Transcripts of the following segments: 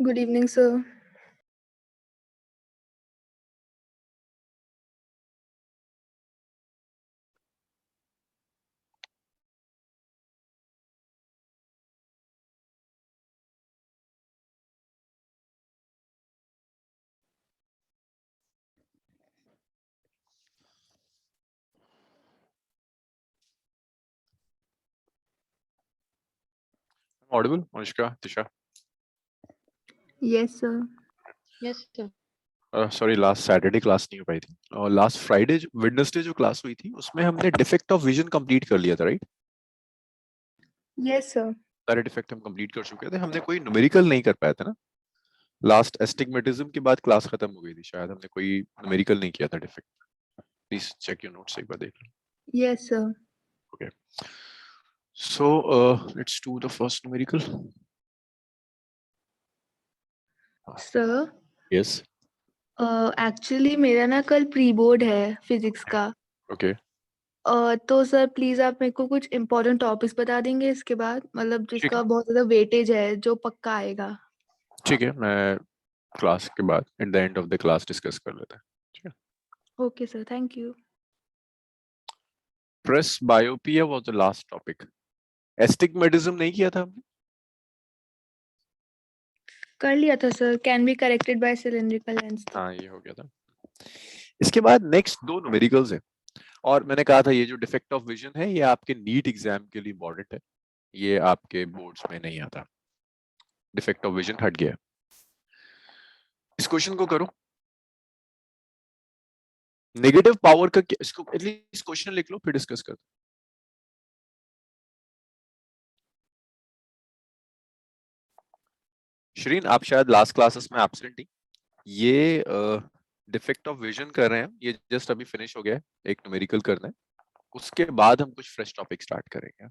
Good evening, sir. Audible, Anushka, Tisha. Yes, sir. Yes, sir. Sorry, last Saturday class नहीं हो पाई थी और last Friday Wednesday जो class हुई थी उसमें हमने डिफेक्ट ऑफ विजन कंप्लीट कर लिया था, राइट? Yes, sir. सारे डिफेक्ट हम कंप्लीट कर चुके थे, हमने कोई न्यूमेरिकल नहीं कर पाया था ना। लास्ट एस्टिग्मेटिज्म के बाद क्लास खत्म हो गई थी, शायद हमने कोई न्यूमेरिकल नहीं किया था defect. Please check your notes, एक बार देख लो। Yes, sir. Okay, so let's do the first numerical. Sir, yes. Actually मेरा ना कल प्री बोर्ड है फिजिक्स का। ओके, तो सर प्लीज आप मेरे को कुछ इम्पोर्टेंट टॉपिक्स बता देंगे इसके बाद, मतलब ठीक जिसका है, बहुत ज्यादा वेटेज है जो पक्का आएगा। ठीक है, मैं क्लास के बाद at the end of the class discuss कर लेते हैं, ठीक है? Okay sir, thank you. Presbyopia was the last topic. Astigmatism नहीं किया था हमने। कर लिया था sir, can be corrected bye cylindrical lens तक। हाँ, ये हो गया था। इसके बाद नेक्स्ट दो न्यूमेरिकल्स है, और मैंने कहा था ये जो डिफेक्ट ऑफ विजन है ये आपके नीट एग्जाम के लिए इम्पोर्टेंट है, ये आपके बोर्ड्स में नहीं आता। डिफेक्ट ऑफ विजन हट गया। इस क्वेश्चन को करो। नेगेटिव पावर का इसको एटलीस्ट क्वेश्चन लिख लो, फिर डिस्कस कर। श्रीन, आप शायद लास्ट क्लासेस में एब्सेंट थी। ये डिफेक्ट ऑफ विजन कर रहे हैं, ये जस्ट अभी फिनिश हो गया है, एक न्यूमेरिकल करना है, उसके बाद हम कुछ फ्रेश टॉपिक स्टार्ट करेंगे।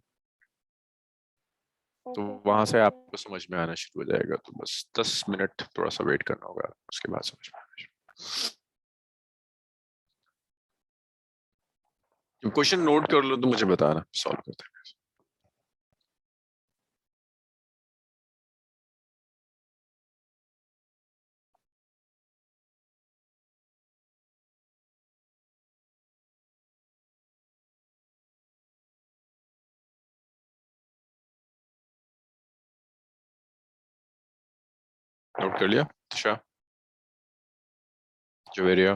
तो वहां से आपको समझ में आना शुरू हो जाएगा, तो बस 10 मिनट थोड़ा सा वेट करना होगा, उसके बाद समझ में आना शुरू। क्वेश्चन नोट कर लो तो मुझे बताना, सॉल्व करते हैं। नोट कर लिया तुषार, जवेरिया?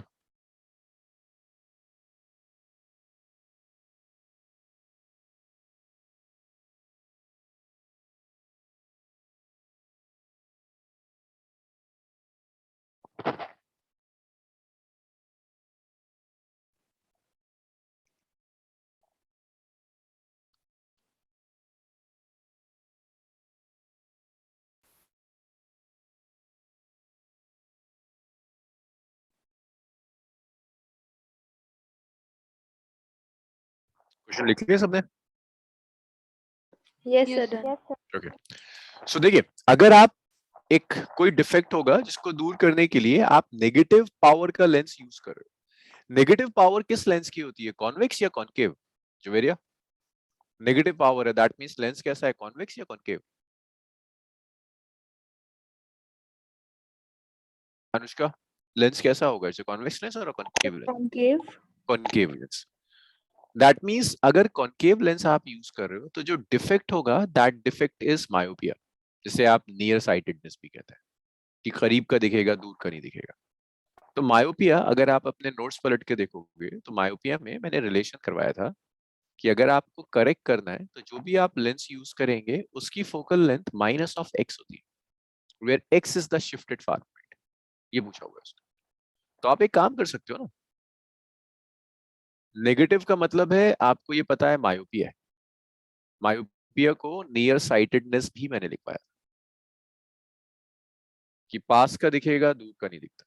क्वेश्चन लिख लिया सबने? Yes Yes, sir, sir. Done. Okay, so देखिए, अगर आप एक कोई डिफेक्ट होगा जिसको दूर करने के लिए आप नेगेटिव पावर का लेंस यूज कर रहे हो। नेगेटिव पावर किस लेंस की होती है, कॉन्वेक्स या कॉनकेव? जवेरिया, नेगेटिव पावर है, दैट मींस लेंस कैसा है, कॉन्वेक्स या कॉनकेव? अनुष्का, लेंस कैसा होगा, इसे कॉन्वेक्स लेंस और concave lens? Concave. Concave lens. That means अगर कॉनकेव लेंस आप यूज कर रहे हो तो जो डिफेक्ट होगा दैट डिफेक्ट इज मायोपिया, जिसे आप नियर साइटेडनेस भी कहते हैं, कि करीब का दिखेगा, दूर का नहीं दिखेगा। तो मायोपिया, अगर आप अपने नोट्स पलट के देखोगे तो मायोपिया में मैंने रिलेशन करवाया था कि अगर आपको करेक्ट करना है तो जो भी आप लेंस यूज करेंगे उसकी focal length minus of X होती है, where X is the shifted far point. ये पूछा हुआ है उसने। तो आप एक काम कर सकते हो ना, नेगेटिव का मतलब है आपको ये पता है मायोपिया है, मायोपिया को नियर साइटेडनेस भी मैंने लिखवाया कि पास का दिखेगा, दूर का नहीं दिखता।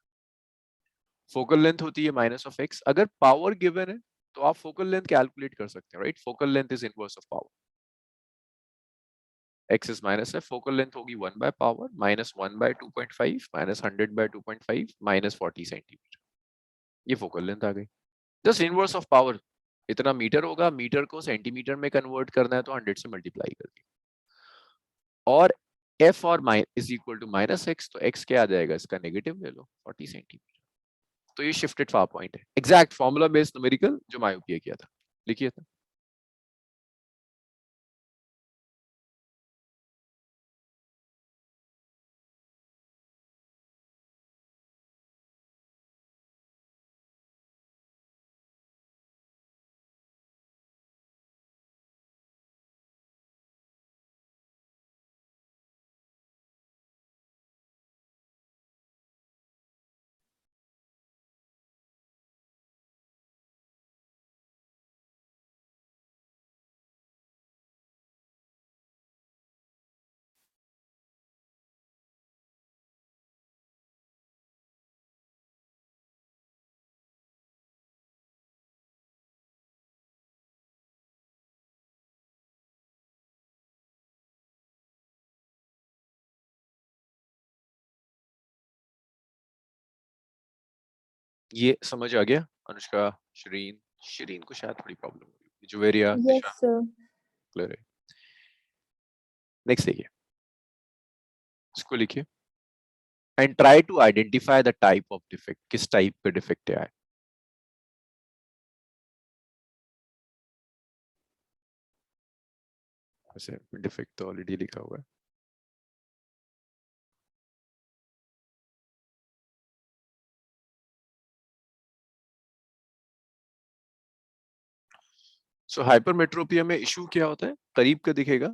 फोकल लेंथ होती है माइनस ऑफ एक्स। अगर पावर गिवन है तो आप फोकल लेंथ कैलकुलेट कर सकते हैं, right? Focal length is inverse of power, x is minus है, फोकल लेंथ होगी 1 by power minus 1/2.5 minus 100/2.5 minus 40 centimetre. ये फोकल लेंथ आ गई, जस्ट इनवर्स ऑफ पावर। इतना मीटर होगा, मीटर को सेंटीमीटर में कन्वर्ट करना है तो 100 से मल्टीप्लाई कर दिया। और एफ और इज इक्वल टू -x, तो x क्या आ जाएगा, इसका नेगेटिव ले लो 40 सेंटीमीटर। तो ये शिफ्टेड फार पॉइंट है, एग्जैक्ट फॉर्मूला बेस्ड न्यूमेरिकल जो मायोपिया किया था, लिखिए था। ये समझ आ गया अनुष्का, शरीन, शरीन को शायद थोड़ी प्रॉब्लम होगी, Juveria, yes Disha sir. Clear है। नेक्स्ट देखिए, इसको लिखिए, and try to identify the type of defect, किस टाइप का डिफेक्ट है। वैसे डिफेक्ट तो ऑलरेडी लिखा हुआ है। सो हाइपरमेट्रोपिया में इशू क्या होता है, करीब का दिखेगा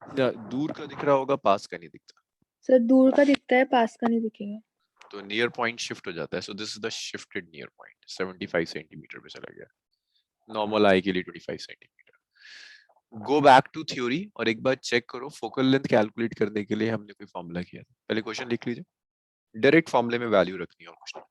या दूर का दिख रहा होगा, पास का नहीं दिखता। सर दूर का दिखता है, पास का नहीं दिखेगा। तो नियर पॉइंट शिफ्ट हो जाता है, so this is the shifted near point, 75 centimetre पे चला गया, नॉर्मल आई के लिए 25 centimetre. Go back to theory और एक बार चेक करो, फोकल लेंथ कैलकुलेट करने के लिए हमने कोई फॉर्मूला किया था, पहले क्वेश्चन लिख लीजिए, डायरेक्ट फॉर्मूले में वैल्यू रखनी है और कुछ नहीं।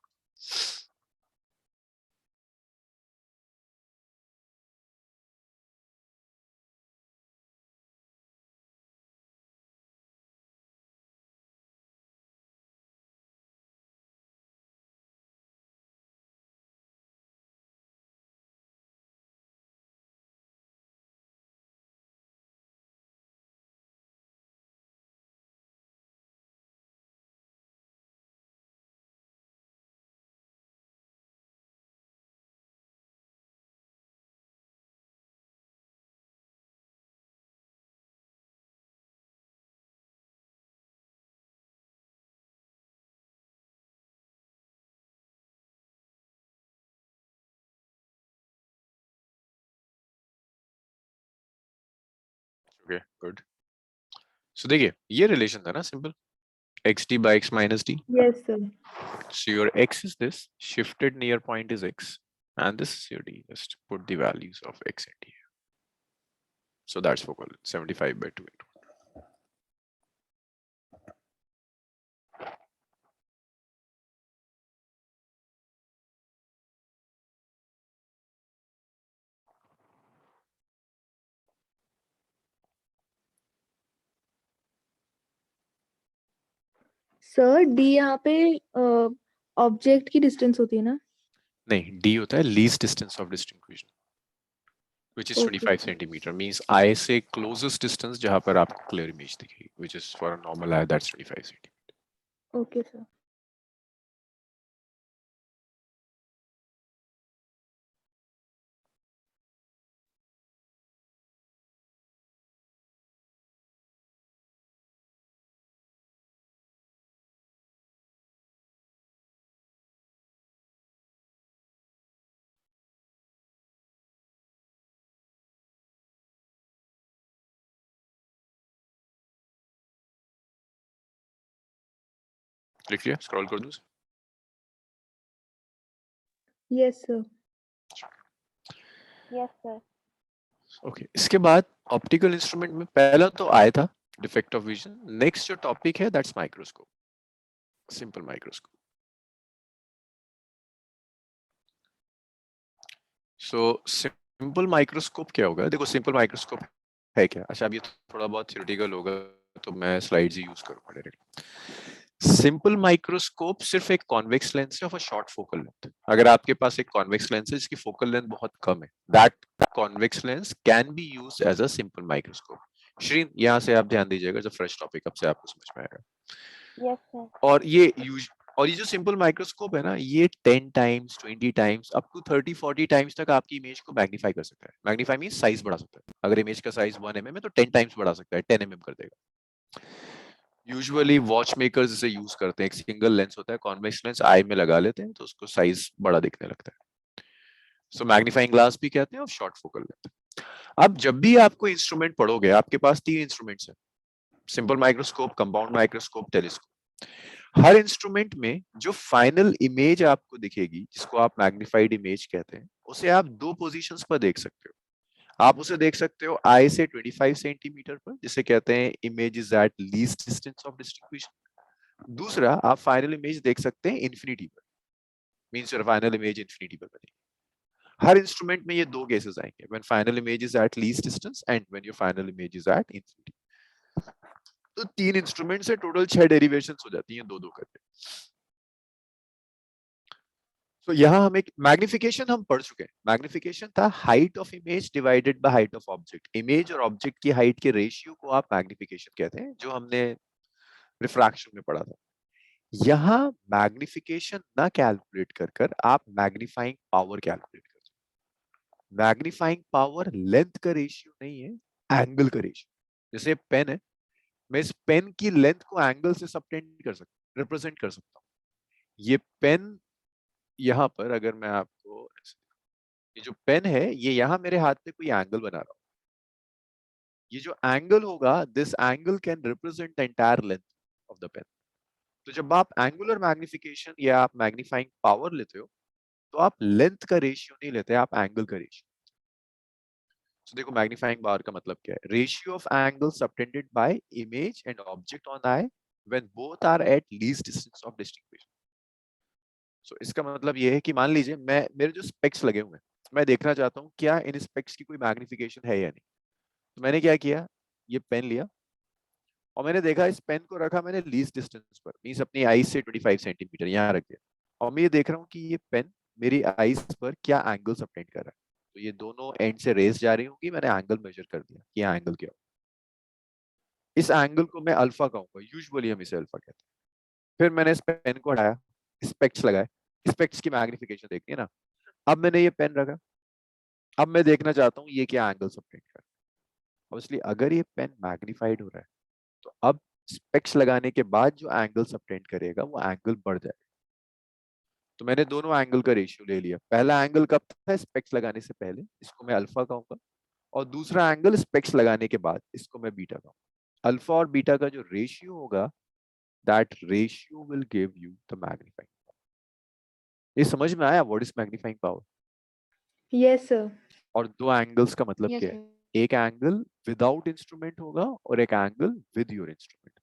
Okay good. सो देखिए ये रिलेशन था ना simple, xt by x minus d. Yes sir. So your x is this, shifted near point is x, and this is your d. Just put the values of x and d. So that's focal length, 75 by 2 into 1. Sir D यहाँ पे object की distance होती है ना? नहीं, d होता है least distance of distinction, which is okay 25 centimeter. Means eye से closest distance जहाँ पर आपको clear image दिखेगी, which is for a normal eye that's 25 centimeter. Okay sir. लिख लिया, scroll कर दूँ? Yes sir. Yes sir. Okay, इसके बाद ऑप्टिकल इंस्ट्रूमेंट में पहला तो आया था डिफेक्ट ऑफ विजन, नेक्स्ट जो टॉपिक है that's microscope, simple microscope. So simple microscope क्या होगा, देखो सिंपल माइक्रोस्कोप है क्या, अच्छा अब ये थोड़ा बहुत थ्योरेटिकल होगा तो मैं स्लाइड्स ही यूज करूंगा डायरेक्ट। सिंपल माइक्रोस्कोप सिर्फ एक कॉन्वेक्स लेंस है of a short focal length. अगर आपके पास एक कॉन्वेक्स लेंस है जिसकी फोकल लेंथ बहुत कम है, that convex lens can be used as a simple microscope. Shreen, यहाँ से आप ध्यान दीजिएगा, जो फ्रेश टॉपिक अब से आपको समझ में आएगा। Yes sir. और ये जो सिंपल माइक्रोस्कोप है ना, ये 10 times 20 times up to 30-40 times तक आपकी इमेज को मैग्नीफाई कर सकता है। मैग्नीफाई मीन साइज बढ़ा सकता है। अगर इमेज का साइज 1 mm है तो 10 टाइम्स बढ़ा सकता है, 10 mm कर देगा। यूजुअली वॉच मेकर्स इसे यूज करते हैं। एक सिंगल लेंस होता है, कॉन्वेक्स लेंस, आई में लगा लेते हैं तो उसको साइज बड़ा दिखने लगता है। सो मैग्नीफाइंग ग्लास भी कहते हैं और शॉर्ट फोकल लेंथ। अब जब भी आपको इंस्ट्रूमेंट पढ़ोगे, आपके पास 3 इंस्ट्रूमेंट्स हैं, simple microscope, compound microscope, telescope. हर इंस्ट्रूमेंट में जो फाइनल इमेज आपको दिखेगी, जिसको आप मैग्नीफाइड इमेज कहते हैं, उसे आप दो पोजीशंस पर देख सकते हो। आप उसे देख सकते हो आई से 25 सेंटीमीटर पर, जिसे कहते हैं image is at least distance of distribution. दूसरा, आप फाइनल इमेज देख सकते हैं इन्फिनिटी पर, means your final image infinity पर बनेगी। हर इंस्ट्रूमेंट में ये दो केसेस आएंगे, when final image is at least distance and when your final image is at infinity. तो 3 इंस्ट्रूमेंट से टोटल 6 डेरिवेशंस हो जाती हैं, दो दो करके। तो यहाँ हम एक मैग्निफिकेशन हम पढ़ चुके हैं। मैग्निफिकेशन था height of image divided by height of object. Image और ऑब्जेक्ट की हाइट के रेशियो को आप मैग्निफिकेशन कहते हैं, जो हमने रिफ्रैक्शन में पढ़ा था। यहाँ मैग्निफिकेशन ना कैलकुलेट कर कर आप मैग्नीफाइंग पावर कैलकुलेट कर। मैग्नीफाइंग पावर लेंथ का रेशियो नहीं है, एंगल का रेशियो। जैसे पेन है, मैं इस पेन की लेंथ को एंगल से सबटेंड कर सकता, रिप्रेजेंट कर सकता हूँ। ये पेन यहाँ पर, अगर मैं आपको, ये जो पेन है, ये यहाँ मेरे हाथ पे कोई एंगल बना रहा हूँ। ये जो एंगल होगा, this angle can represent the entire length of the pen. तो जब आप एंगुलर मैग्निफिकेशन या आप मैग्नीफाइंग पावर लेते हो, तो आप लेंथ का रेशियो नहीं लेते, आप एंगल का रेशियो। तो देखो, मैग्नीफाइंग पावर का मतलब क्या है? Ratio of angle subtended by image and object on eye when both are at least distance of distinct vision. So इसका मतलब ये है कि मान लीजिए मैं, मेरे जो स्पेक्स लगे हुए हैं, मैं देखना चाहता हूँ क्या इन स्पेक्स की कोई मैग्निफिकेशन है या नहीं। तो मैंने क्या किया, ये पेन लिया और मैंने देखा, इस पेन को रखा मैंने लीस्ट डिस्टेंस पर, मींस अपनी आईज से 25 सेंटीमीटर यहाँ रख दिया। और मैं ये देख रहा हूँ कि ये पेन मेरी आईज पर क्या एंगल सबटेंड कर रहा है। तो ये दोनों एंड से रेस जा रही होंगी, मैंने एंगल मेजर कर दिया कि यहाँ एंगल क्या हो। इस एंगल को मैं अल्फा कहूंगा, यूजुअली हम इसे अल्फा कहते हैं। फिर मैंने इस पेन को हटाया, स्पेक्स लगाए, स्पेक्स की मैग्निफिकेशन देखनी है ना। अब मैंने ये पेन रखा, अब मैं देखना चाहता हूँ ये क्या एंगल सबटेंड कर रहा है। ऑब्वियसली अगर ये पेन मैग्नीफाइड हो रहा है, तो अब स्पेक्स लगाने के बाद जो एंगल सबटेंड करेगा वो एंगल बढ़ जाएगा। तो मैंने दोनों एंगल का रेशियो ले लिया। पहला एंगल कब था? स्पेक्स लगाने से पहले, इसको मैं अल्फा कहूंगा। और दूसरा एंगल स्पेक्स लगाने के बाद, इसको मैं बीटा कहूंगा। अल्फा और बीटा का जो रेशियो होगा, that ratio will give you the magnifying. ये समझ में आया what is magnifying power? Yes sir. और दो एंगल्स का मतलब यस क्या है? सर। एक एंगल विदाउट इंस्ट्रूमेंट होगा और एक angle with your instrument.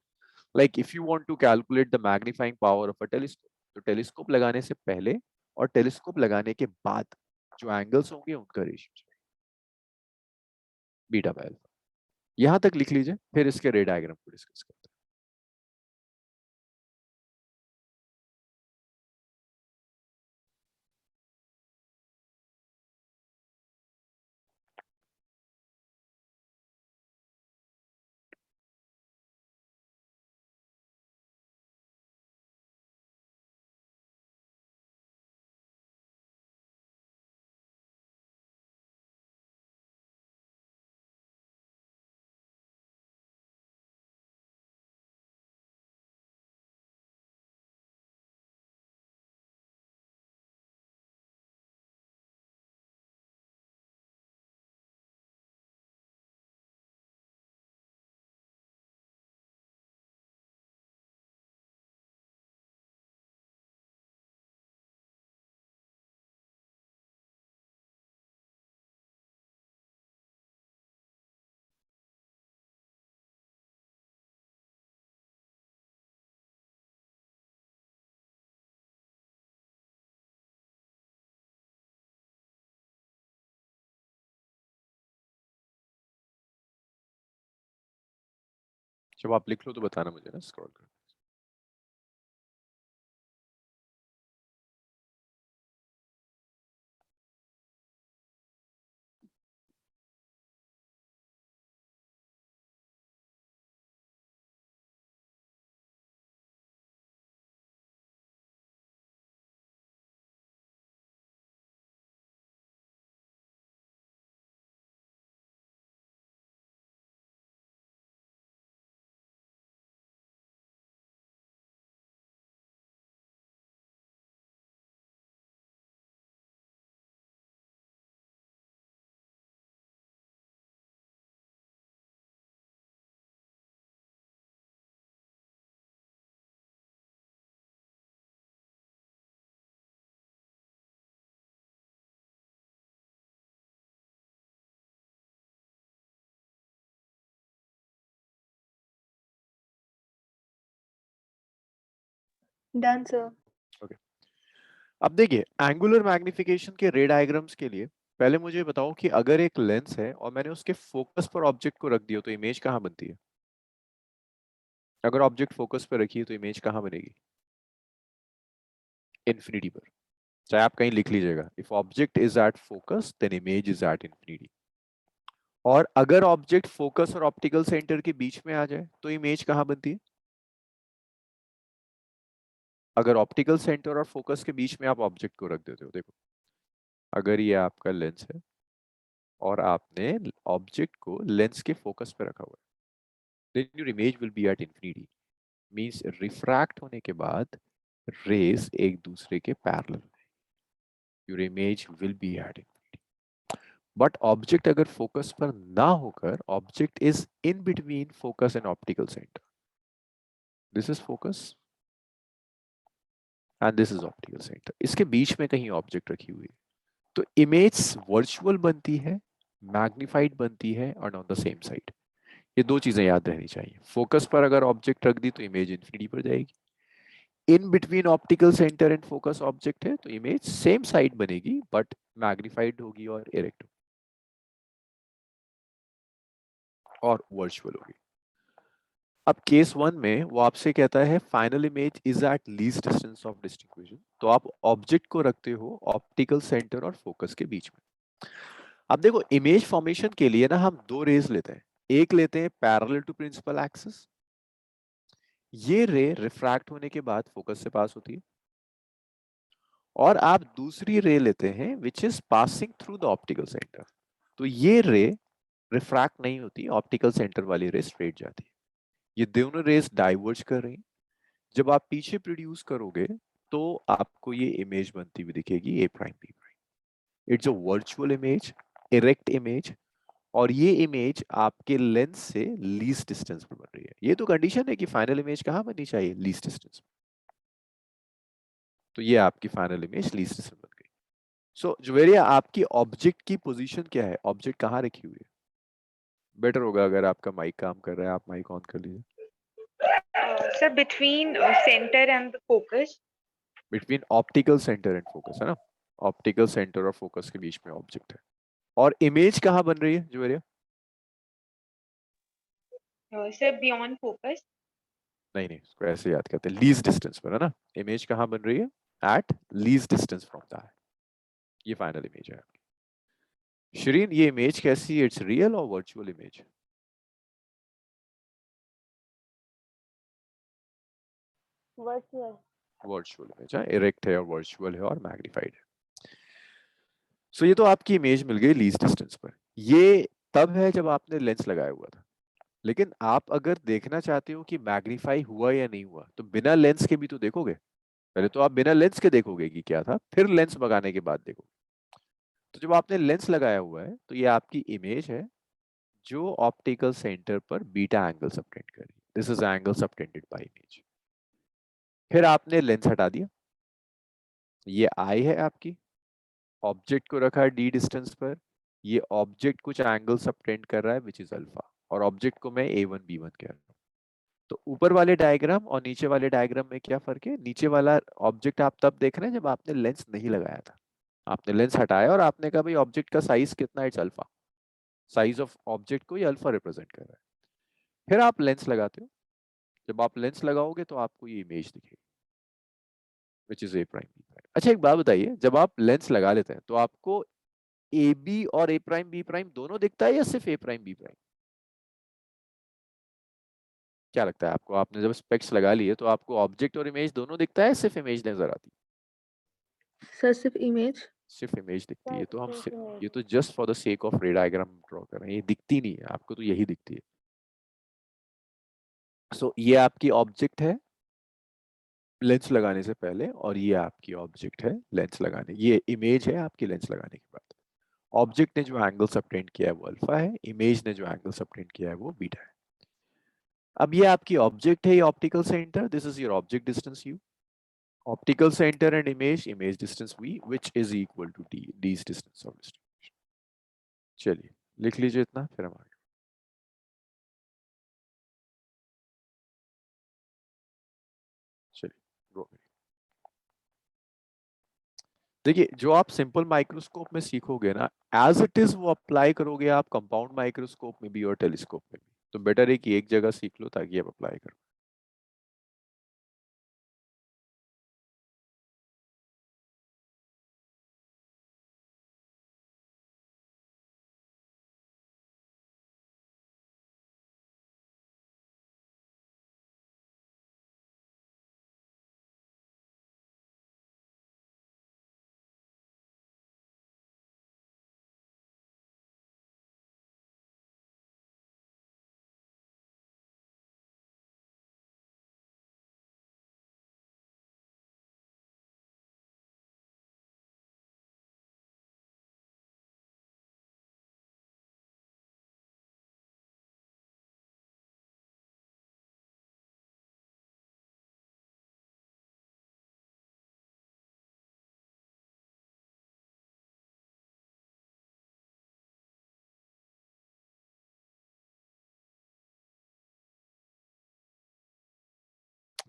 Like if you want to calculate the magnifying power of a telescope, तो टेलीस्कोप लगाने से पहले और टेलीस्कोप लगाने के बाद जो एंगल्स होंगे उनका रेशियो बीटा बाय अल्फा। यहां तक लिख लीजिए, फिर इसके रे डायग्राम को डिस्कस करते हैं। जब आप लिख लो तो बताना मुझे ना, स्क्रॉल कर। Done sir. ओके, अब देखिए एंगुलर मैग्निफिकेशन के रे डायग्राम्स के लिए पहले मुझे बताओ कि अगर एक लेंस है और मैंने उसके फोकस पर ऑब्जेक्ट को रख दिया तो इमेज कहाँ बनती है? अगर ऑब्जेक्ट फोकस पर रखी है तो इमेज कहाँ बनेगी? इन्फिनिटी पर। चाहे आप कहीं लिख लीजिएगा, if object is at focus then image is at infinity. और अगर ऑब्जेक्ट फोकस और ऑप्टिकल सेंटर के बीच में आ जाए तो इमेज कहाँ बनती है? अगर ऑप्टिकल सेंटर और फोकस के बीच में आप ऑब्जेक्ट को रख देते हो, देखो अगर ये आपका लेंस है और आपने ऑब्जेक्ट को लेंस के फोकस पे रखा हुआ है, then your image will be at infinity, means refract होने के बाद रेज एक दूसरे के parallel, your image will be at infinity. But object अगर फोकस पर ना होकर object is in between focus and optical centre, this is focus and this is optical centre, इसके बीच में कहीं ऑब्जेक्ट रखी हुई है, तो इमेज वर्चुअल बनती है, मैग्निफाइड बनती है और ऑन द सेम साइड। ये दो चीजें याद रहनी चाहिए, फोकस पर अगर ऑब्जेक्ट रख दी तो इमेज इन्फिनिटी पर जाएगी, in between optical centre and focus object है तो इमेज सेम साइड बनेगी बट मैग्निफाइड होगी और इरेक्ट और वर्चुअल होगी। अब केस 1 में वो आपसे कहता है final image is at least distance of distinct vision, तो आप ऑब्जेक्ट को रखते हो ऑप्टिकल सेंटर और फोकस के बीच में। अब देखो इमेज फॉर्मेशन के लिए ना हम दो रेज लेते हैं, एक लेते हैं पैरेलल टू प्रिंसिपल एक्सिस, ये रे रिफ्रैक्ट होने के बाद फोकस से पास होती है, और आप दूसरी रे लेते हैं विच is passing through the optical centre, तो ये रे रिफ्रैक्ट नहीं होती, ऑप्टिकल सेंटर वाली रे स्ट्रेट जाती है, ये दोनों रेस डाइवर्ज कर रही हैं। जब आप पीछे प्रोड्यूस करोगे तो आपको ये इमेज बनती हुई दिखेगी A prime B prime, it's a virtual image, erect image, और ये इमेज आपके लेंस से लीस्ट डिस्टेंस पर बन रही है। ये तो कंडीशन है कि फाइनल इमेज कहां बननी चाहिए? Least distance. तो ये आपकी फाइनल इमेज लीस्ट डिस्टेंस बन गई। सो जुवेरिया आपकी ऑब्जेक्ट की पोजीशन क्या है? ऑब्जेक्ट कहाँ रखी हुई है? बेटर होगा अगर आपका माइक काम कर रहा है, आप माइक ऑन कर लीजिए। Sir, between center and the focus. Between optical centre and focus है ना, ऑप्टिकल सेंटर और फोकस के बीच में ऑब्जेक्ट है। और इमेज कहाँ बन रही है जुवेरिया? Sir, beyond focus. नहीं नहीं, इसको ऐसे याद करते हैं, लीस्ट डिस्टेंस पर है ना, इमेज कहाँ बन रही है? Eight least distance from that, ये फाइनल इमेज है आपकी। शरीन ये इमेज कैसी है? इट्स रियल और virtual image? Virtual. Virtual image है, इरेक्ट है और वर्चुअल है और मैग्नीफाइड है। सो ये तो आपकी इमेज मिल गई लीस्ट डिस्टेंस पर। ये तब है जब आपने लेंस लगाया हुआ था, लेकिन आप अगर देखना चाहते हो कि मैग्नीफाई हुआ या नहीं हुआ तो बिना लेंस के भी तो देखोगे। पहले तो आप बिना लेंस के देखोगे कि क्या था, फिर लेंस लगाने के बाद देखोगे। तो जब आपने लेंस लगाया हुआ है तो ये आपकी इमेज है जो ऑप्टिकल सेंटर पर बीटा एंगल सबटेंड कर रही है, this is angle subtended by image. फिर आपने लेंस हटा दिया, ये आई है आपकी, ऑब्जेक्ट को रखा है डी डिस्टेंस पर, ये ऑब्जेक्ट कुछ एंगल सबटेंड कर रहा है विच इज अल्फा, और ऑब्जेक्ट को मैं A1 B1 कह रहा हूँ। तो ऊपर वाले डायग्राम और नीचे वाले डायग्राम में क्या फर्क है? नीचे वाला ऑब्जेक्ट आप तब देख रहे हैं जब आपने लेंस नहीं लगाया था, आपने लेंस हटाया और आपने कहा भाई ऑब्जेक्ट का साइज कितना है? It's alpha, size of object को ये अल्फा रिप्रेजेंट कर रहा है। फिर आप लेंस लगाते हो, जब आप लेंस लगाओगे तो आपको ये इमेज दिखेगी which is A prime B prime. अच्छा एक बात बताइए, जब आप लेंस लगा लेते हैं तो आपको ए बी और ए प्राइम बी प्राइम दोनों दिखता है या सिर्फ ए प्राइम बी प्राइम? क्या लगता है आपको? आपने जब स्पेक्स लगा लिए तो आपको ऑब्जेक्ट और इमेज दोनों दिखता है, सिर्फ इमेज नजर आती है? सर सिर्फ इमेज। सिर्फ इमेज दिखती है, Sir, तो हम sick ये image. तो just for the sake of रे डायग्राम ड्रॉ कर रहे हैं, ये दिखती नहीं है आपको, तो यही दिखती है। सो ये आपकी ऑब्जेक्ट है लेंस लगाने से पहले, और ये आपकी ऑब्जेक्ट है लेंस लगाने, ये इमेज है आपकी लेंस लगाने के बाद। ऑब्जेक्ट ने जो एंगल सबटेंड किया है वो अल्फा है, इमेज ने जो एंगल सबटेंड किया है वो बीटा है। अब ये आपकी ऑब्जेक्ट है, ये optical centre, this is your object distance u, optical center and image distance v which is equal to d, d's distance of distribution। चलिए लिख लीजिए इतना, फिर हम आगे चलिए। देखिए जो आप सिंपल माइक्रोस्कोप में सीखोगे ना, एज इट इज वो अप्लाई करोगे आप कंपाउंड माइक्रोस्कोप में भी और टेलीस्कोप में भी। तो बेटर है कि एक जगह सीख लो ताकि आप अप्लाई करो।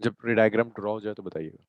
जब डायग्राम ड्रॉ हो जाए तो बताइएगा।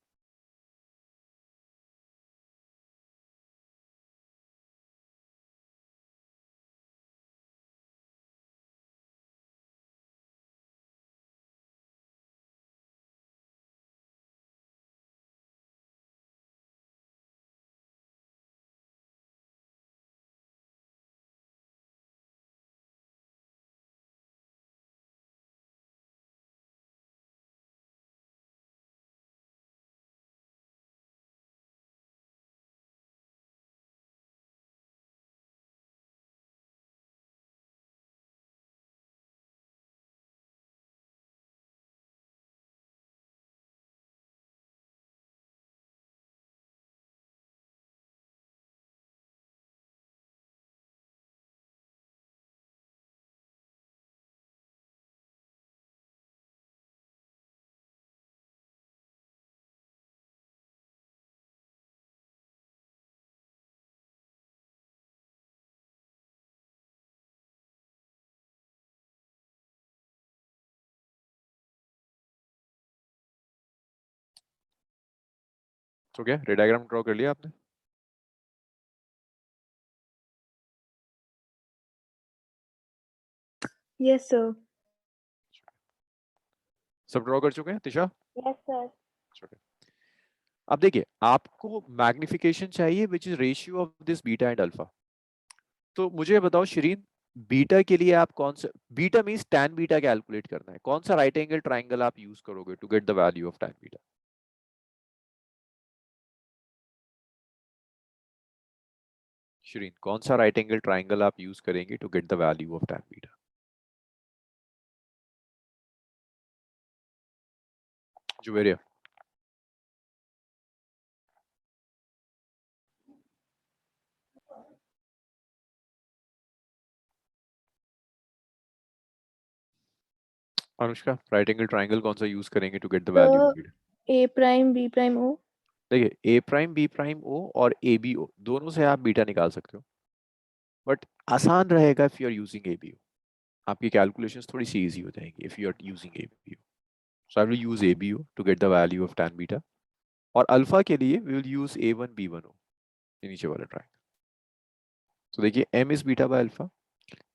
तो क्या रे डायग्राम ड्रॉ कर लिया आपने? Yes sir. सब ड्रॉ कर चुके हैं तिशा? Yes sir. Okay. अब देखिए आपको मैग्निफिकेशन चाहिए which is ratio of this beta and alpha. तो मुझे बताओ शिरीन, बीटा के लिए आप कौन सा, beta means tan beta calculate करना है, कौन सा राइट एंगल ट्राइंगल आप यूज करोगे to get the value of tan beta? Shirin कौन सा राइट एंगल ट्राइंगल आप यूज करेंगे to get the value of tan beta? Juveria? Anushka right angle triangle कौन सा यूज करेंगे to get the value of sir beta? A prime B prime O. देखिए A prime B prime O और ए B ओ दोनों से आप बीटा निकाल सकते हो, बट आसान रहेगा if you are using A B O. आपकी कैलकुलेशंस थोड़ी सी इजी हो जाएंगी if you are using A B O. So I will use A B O to get the value of tan beta. और alpha के लिए we will use A1 B1 ओ, ये नीचे वाला ट्राइंगल। तो देखिए m is beta by alpha.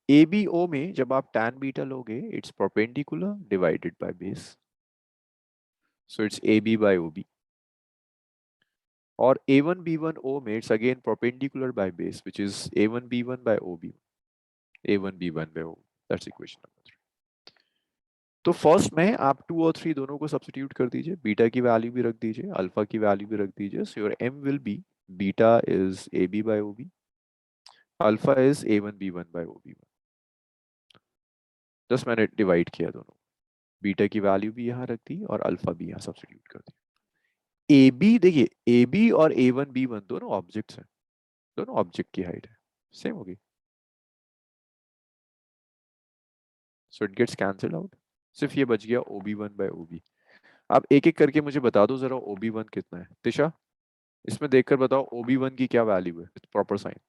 A B O में जब आप tan बीटा लोगे it's perpendicular divided by base, so it's A B by O B. और A1 B1 O में it's again perpendicular by base which is A1 B1 by OB, A1 B1 by O। That's equation number 3। तो first में आप 2 और 3 दोनों को substitute कर दीजिए, बीटा की वैल्यू भी रख दीजिए, अल्फा की वैल्यू भी रख दीजिए। So your m will be beta is AB by OB, alpha is A1 B1 by OB। Just मैंने डिवाइड किया दोनों, बीटा की वैल्यू भी यहाँ रख दी और अल्फा भी यहाँ सब्स्टिट्यूट कर दी। ए बी देखिए ए बी और A1 B1 दोनों ऑब्जेक्ट्स हैं, दोनों ऑब्जेक्ट की हाइट है सेम होगी, so it gets cancel out. सिर्फ ये बच गया OB1 बाय OB। आप एक एक करके मुझे बता दो जरा OB1 कितना है। तिशा इसमें देखकर बताओ OB1 की क्या वैल्यू है विथ प्रॉपर साइन।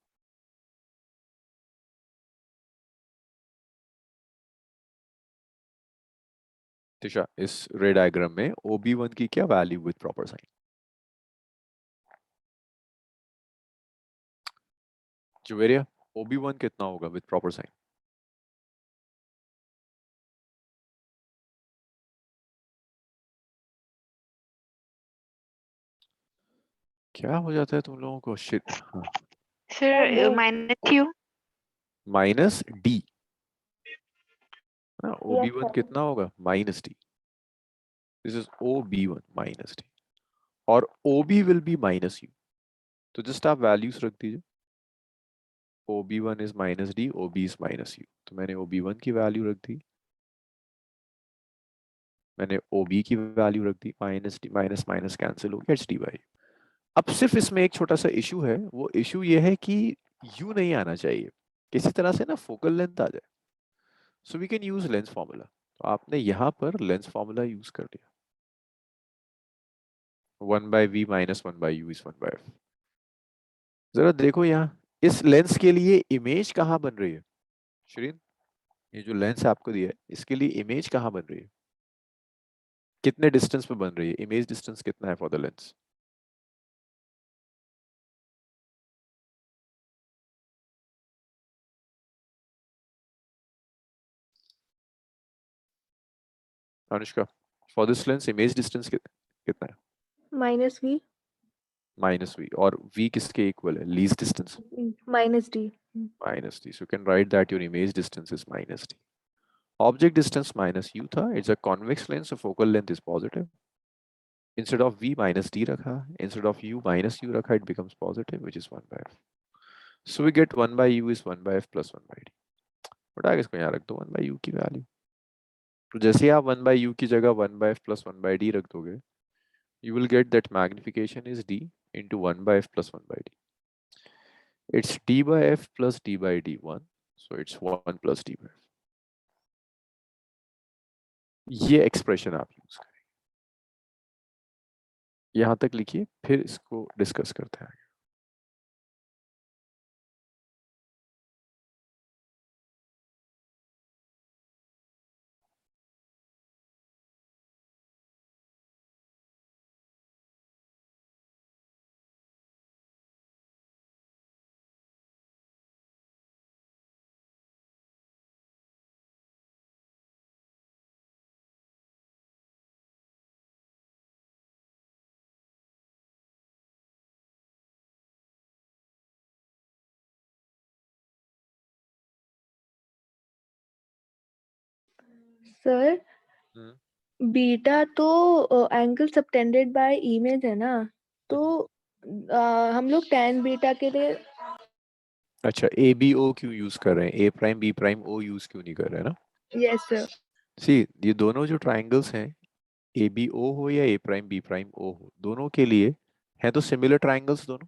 तिशा इस रे डायग्राम में OB1 की क्या value with proper sign? Juveria, OB1 कितना होगा विद प्रॉपर साइन? क्या हो जाता है तुम लोगों को? शिट। हाँ, Sir, minus Q. Minus D. Yes, OB1 sir. कितना होगा? Minus D. This is OB1 minus D, और OB will be minus you. तो जस्ट आप वैल्यूज रख दीजिए। OB1 is minus D, OB is minus you. तो मैंने OB1 की वैल्यू रख दी, मैंने OB की वैल्यू रख दी, minus D minus minus cancel हो गया, एच डी बाई। अब सिर्फ इसमें एक छोटा सा इशू है, वो इशू ये है कि यू नहीं आना चाहिए, किसी तरह से ना फोकल लेंथ आ जाए। So we can use lens formula. तो आपने यहाँ पर लेंस फॉर्मूला यूज कर लिया, 1/v minus 1/u is 1/f। जरा देखो यहाँ, इस लेंस के लिए इमेज कहाँ बन रही है श्रीन? ये जो लेंस आपको दिया है, इसके लिए इमेज कहाँ बन रही है? कितने डिस्टेंस पे बन रही है? इमेज डिस्टेंस कितना है for the lens? Anushka, for this lens image distance कितना है? -V, -v, और v किसके इक्वल है? Least distance, -D. -d. So you can write that your image distance is -d. Object distance minus u था, it's a convex lens, so focal length is positive. Instead of v minus d रखा, instead of u minus u रखा, it becomes positive, which is 1/f. So we get 1/u is 1/f plus 1/d. But आगे इसको यहाँ रख दो 1/u की value. तो जैसे ही आप 1/u की जगह 1/f plus 1/d रख दोगे, you will get that magnification is d into 1/f plus 1/d. It's d by f plus d by d1, so it's 1 plus d by f. ये expression आप use करें, यहां तक लिखिए, फिर इसको डिस्कस करते हैं। सर, बीटा तो एंगल सबटेंडेड बाय इमेज है ना, तो हम लोग tan बीटा के लिए अच्छा, ए बी ओ क्यों यूज कर रहे हैं? A prime B prime O use क्यों नहीं कर रहे हैं ना? Yes sir. सी, ये दोनों जो ट्राइंगल्स हैं, ए बी ओ हो या ए प्राइम बी प्राइम ओ हो, दोनों के लिए है तो सिमिलर ट्राइंगल्स दोनों।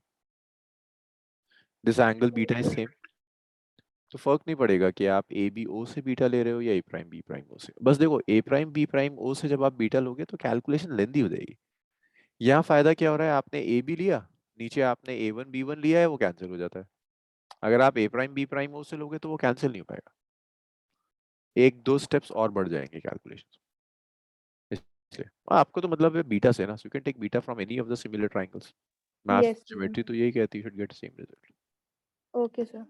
This angle beta is same, तो फर्क नहीं पड़ेगा कि आप ए बी ओ से बीटा ले रहे हो या ए प्राइम बी प्राइम ओ से। बस देखो, ए प्राइम बी प्राइम ओ से जब आप बीटा लोगे तो कैलकुलेशन लेंदी हो जाएगी। यहाँ फायदा क्या हो रहा है, आपने ए बी लिया, नीचे आपने A1 B1 लिया है, वो कैंसिल हो जाता है। अगर आप ए प्राइम बी प्राइम ओ से लोगे तो वो कैंसिल नहीं हो पाएगा, एक दो स्टेप्स और बढ़ जाएंगे कैलकुलेशन। इसलिए आपको तो मतलब है बीटा से ना, so you can take beta from any of the similar triangles. Math yes sir. Geometry तो यही कहती है, should get same result. Okay sir.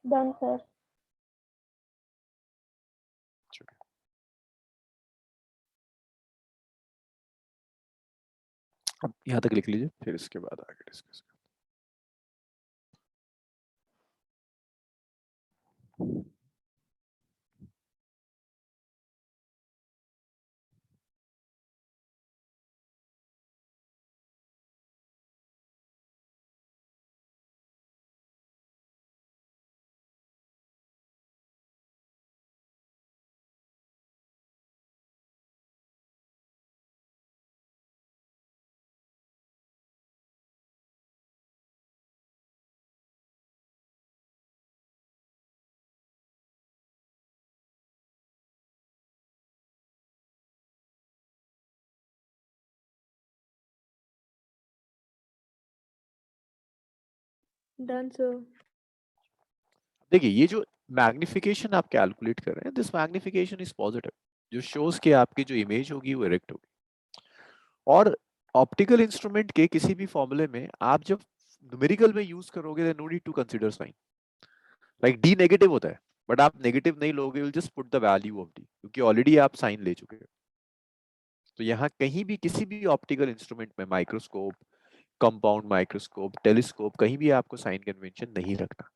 Done sir. अब यहाँ तक लिख लीजिए, फिर इसके बाद आगे डिस्कस करें। Done sir. देखिए ये जो मैग्निफिकेशन आप कैलकुलेट कर रहे हैं, दिस मैग्निफिकेशन इज पॉजिटिव, जो शोज कि आपकी जो इमेज होगी वो इरेक्ट होगी। और ऑप्टिकल इंस्ट्रूमेंट के किसी भी फॉर्मूले में आप जब न्यूमेरिकल में यूज करोगे, no need to consider sign. Like D negative होता है, बट आप नेगेटिव नहीं लोगे, will just put the value of D, क्योंकि ऑलरेडी आप साइन ले चुके हो। तो यहाँ कहीं भी किसी भी ऑप्टिकल इंस्ट्रूमेंट में, माइक्रोस्कोप, कंपाउंड माइक्रोस्कोप, टेलीस्कोप, कहीं भी आपको साइन कन्वेंशन नहीं रखना।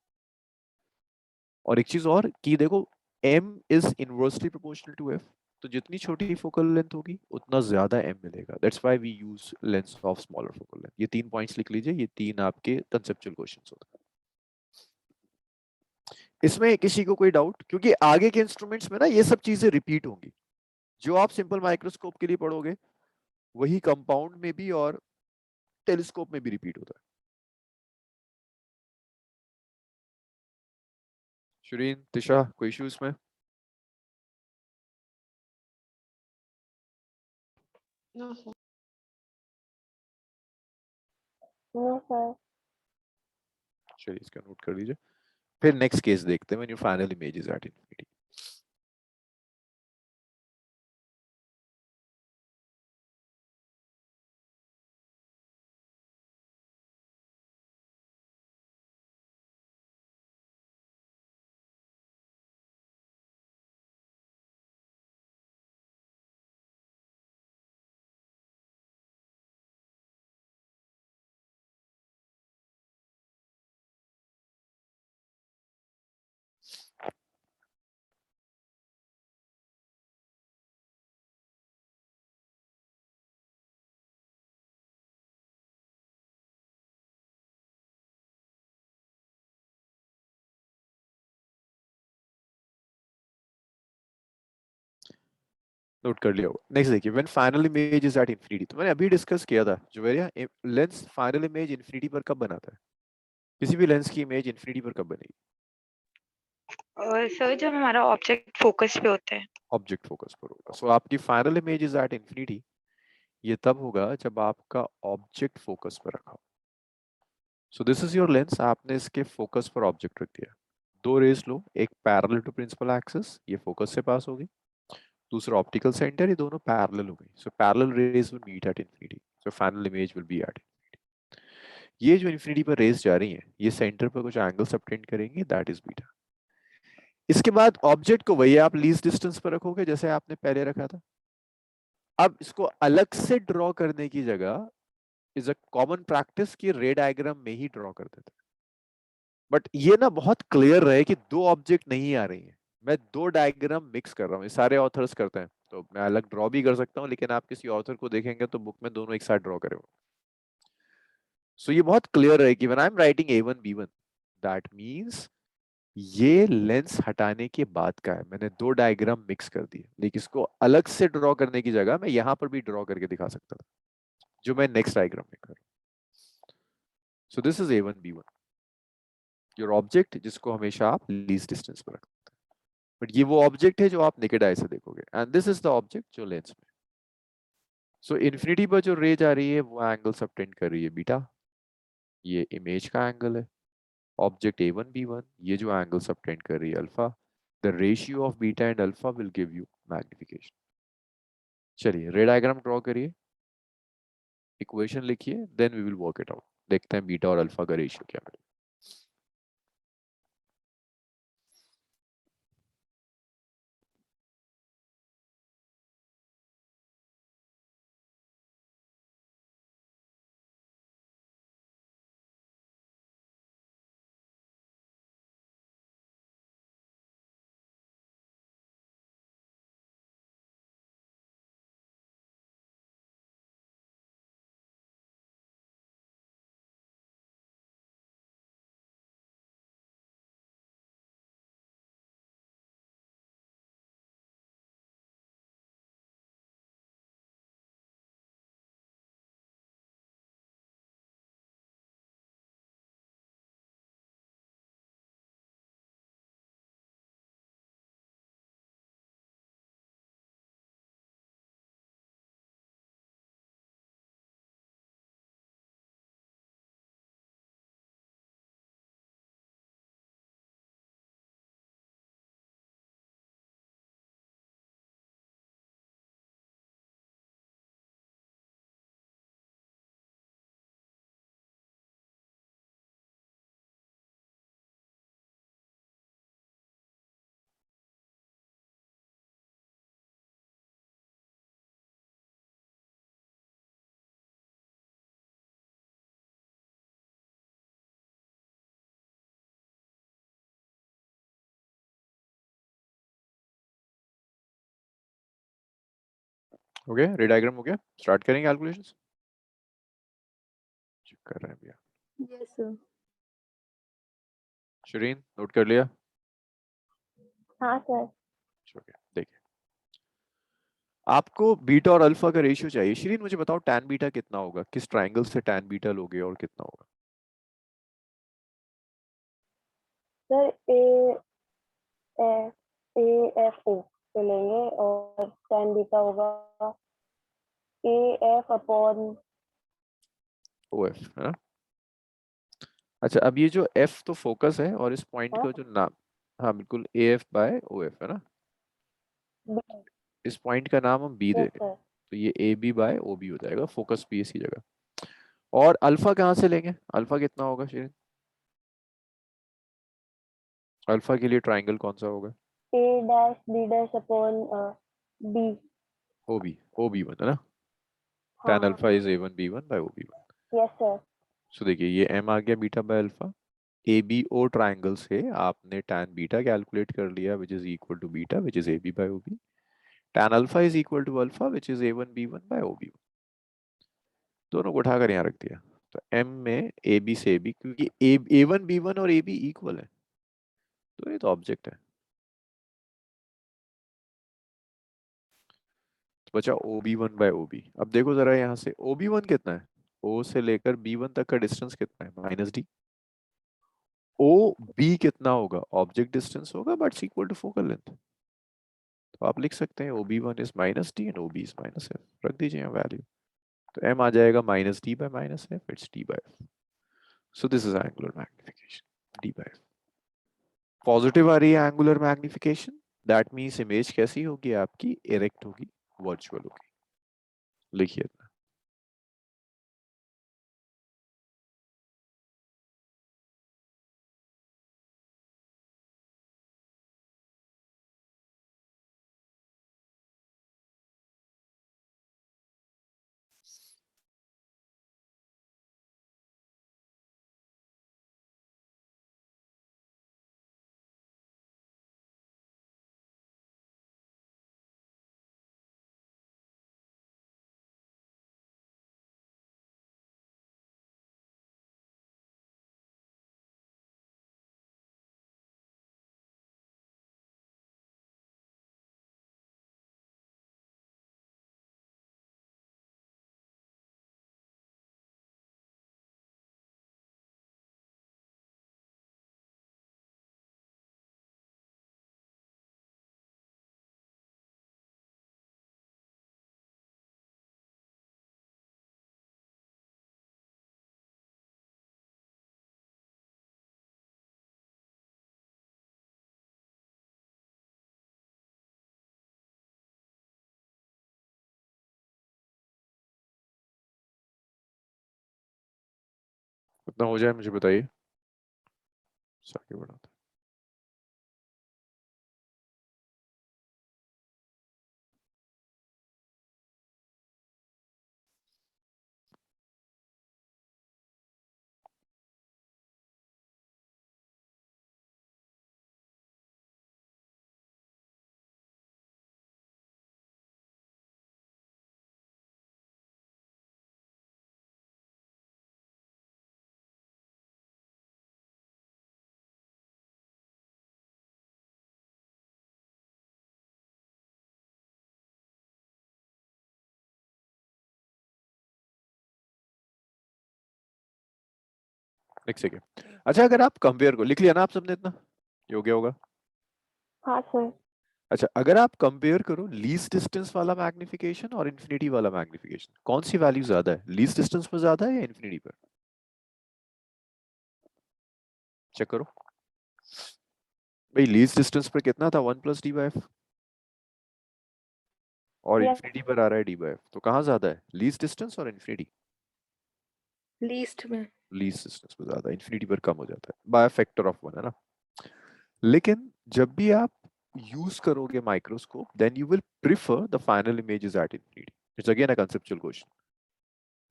और एक चीज और कि देखो, m is inversely proportional to f, तो जितनी छोटी फोकल लेंथ होगी उतना ज्यादा m मिलेगा। That's why we use lens of smaller focal length. ये 3 पॉइंट्स लिख लीजिए, ये 3 आपके कंसेप्चुअल क्वेश्चंस होते हैं। इसमें किसी को कोई डाउट? क्योंकि आगे के इंस्ट्रूमेंट्स में ना ये सब चीजें रिपीट होंगी। जो आप सिंपल माइक्रोस्कोप के लिए पढ़ोगे वही कंपाउंड में भी और टेलीस्कोप में भी रिपीट होता है। शुरीन, तिशा, कोई इशू इसमें? No sir. No sir. चलिए इसका नोट कर लीजिए। फिर नेक्स्ट केस देखते हैं, when your final image is at infinity. Note कर लिया होगा। नेक्स्ट देखिए, when final image is at infinity, तो मैंने अभी डिस्कस किया था जो भैया, लेंस फाइनल इमेज इंफिनिटी पर कब बनाता है? किसी भी लेंस की इमेज इंफिनिटी पर कब बनेगी? और सर जब हमारा ऑब्जेक्ट फोकस पे होता है। ऑब्जेक्ट फोकस पर होगा। सो आपकी final image is at infinity, ये तब होगा जब आपका ऑब्जेक्ट फोकस पर रखा हो। सो दिस इज योर लेंस, आपने इसके फोकस पर ऑब्जेक्ट रख दिया। दो रेज लो, एक पैरेलल टू प्रिंसिपल एक्सिस, ये फोकस से पास होगी, दूसरा ऑप्टिकल सेंटर, ये दोनों पैरेलल हो गई। So parallel rays will meet at infinity, so final image will be at. ये जो इंफिनिटी पर रेज जा रही है, ये सेंटर पर कुछ एंगल सबटेंड करेंगे, दैट इज बीटा। इसके बाद ऑब्जेक्ट को वही आप लीस्ट डिस्टेंस पर रखोगे जैसे आपने पहले रखा था। अब इसको अलग से ड्रॉ करने की जगह इज अ कॉमन प्रैक्टिस कि रे डायग्राम में ही ड्रॉ कर देते हैं। बट ये ना बहुत क्लियर रहे कि दो ऑब्जेक्ट नहीं आ रही है, मैं दो डायग्राम मिक्स कर रहा हूँ। ये सारे ऑथर्स करते हैं, तो मैं अलग ड्रॉ भी कर सकता हूँ, लेकिन आप किसी ऑथर को देखेंगे तो बुक में दोनों एक साथ ड्रॉ करे हुए। सो ये बहुत क्लियर है कि when I am writing A1 B1, that means ये लेंस हटाने के बाद का है। मैंने दो डायग्राम मिक्स कर दिए, लेकिन इसको अलग से ड्रॉ करने की जगह मैं यहां पर भी ड्रॉ करके दिखा सकता था, जो मैं नेक्स्ट डायग्राम में कर। सो this is A1 B1, your object जिसको हमेशा आप लीस्ट डिस्टेंस पर रखते हैं। बट ये वो ऑब्जेक्ट है जो आप नेकेड आई से देखोगे, and this is the object जो लेंस में। सो इन्फिनिटी पर जो रे जा रही है वो एंगल सबटेंड कर रही है बीटा, ये इमेज का एंगल है। ऑब्जेक्ट A1 B1, ये जो एंगल सबटेंड कर रही है alpha, the ratio of beta and alpha will give you magnification. चलिए रे डायग्राम ड्रॉ करिए, इक्वेशन लिखिए, then we will work it out. देखते हैं बीटा और अल्फा का रेशियो क्या मिलेगा। हो गया, रे डायग्राम हो गया, स्टार्ट करेंगे कैलकुलेशंस। चेक कर रहे हैं भैया। Yes sir. शिरीन नोट कर लिया? हाँ सर। ओके, देखिए आपको बीटा और अल्फा का रेशियो चाहिए। शिरीन मुझे बताओ टैन बीटा कितना होगा, किस ट्रायंगल से टैन बीटा लोगे और कितना होगा? Sir A A F O से लेंगे और tan बीटा होगा A F upon O F है ना? अच्छा अब ये जो एफ तो फोकस है और इस पॉइंट का जो नाम, हाँ बिल्कुल A F by O F है ना, बी। इस पॉइंट का नाम हम बी दे यस रहे हैं, सर। तो ये A B by O B हो जाएगा, फोकस भी इसी जगह। और अल्फा कहाँ से लेंगे, अल्फा कितना होगा शिरीन? अल्फा के लिए ट्रायंगल कौन सा होगा? A dash B dash upon B. O B one है ना, हाँ tan हाँ। Alpha is A one B one by O B one. Yes sir. So देखिए ये m आ गया beta by alpha, A B O triangle से आपने tan बीटा कैलकुलेट कर लिया which is equal to beta which is A B by O B, tan alpha is equal to alpha which is A one B one by O B one. दोनों को उठाकर यहाँ रख दिया, तो m में ए बी से A B, क्योंकि ए वन बी वन और ए बी इक्वल है, तो ये तो ऑब्जेक्ट है। तो बचा O B one by O B. अब देखो जरा यहाँ से ओ बी वन कितना है, ओ से लेकर बी वन तक का डिस्टेंस कितना है, माइनस डी। ओ बी कितना होगा, ऑब्जेक्ट डिस्टेंस होगा but equal to focal length. तो आप लिख सकते हैं O B one is minus D and O B is minus F, रख दीजिए यहाँ वैल्यू। तो एम आ जाएगा minus D by minus F, it's D by F. So this is angular magnification D by F. Positive आ रही है angular magnification, that means image कैसी होगी आपकी, इरेक्ट होगी, वर्चुअल होगी। लिखिए इतना। कितना हो जाए मुझे बताइए, आगे बढ़ाते एक सेकेंड। अच्छा अगर आप कंपेयर को लिख लिया ना आप सबने इतना, ये हो गया होगा। हाँ सर। अच्छा अगर आप कंपेयर करो लीस्ट डिस्टेंस वाला मैग्निफिकेशन और इन्फिनिटी वाला मैग्निफिकेशन, कौन सी वैल्यू ज्यादा है, लीस्ट डिस्टेंस पर ज्यादा है या इन्फिनिटी पर? चेक करो भाई, लीस्ट डिस्टेंस पर कितना था, one plus D by F, और यस। इन्फिनिटी पर आ रहा है डी बाई एफ, तो कहाँ ज्यादा है, लीस्ट डिस्टेंस और इन्फिनिटी? लीस्ट में। लीस्ट डिस्टेंस पर ज्यादा, इन्फिनिटी पर कम हो जाता है बाय फैक्टर ऑफ वन, है ना। लेकिन जब भी आप यूज करोगे microscope then you will prefer the final images at infinity. It's again a conceptual question.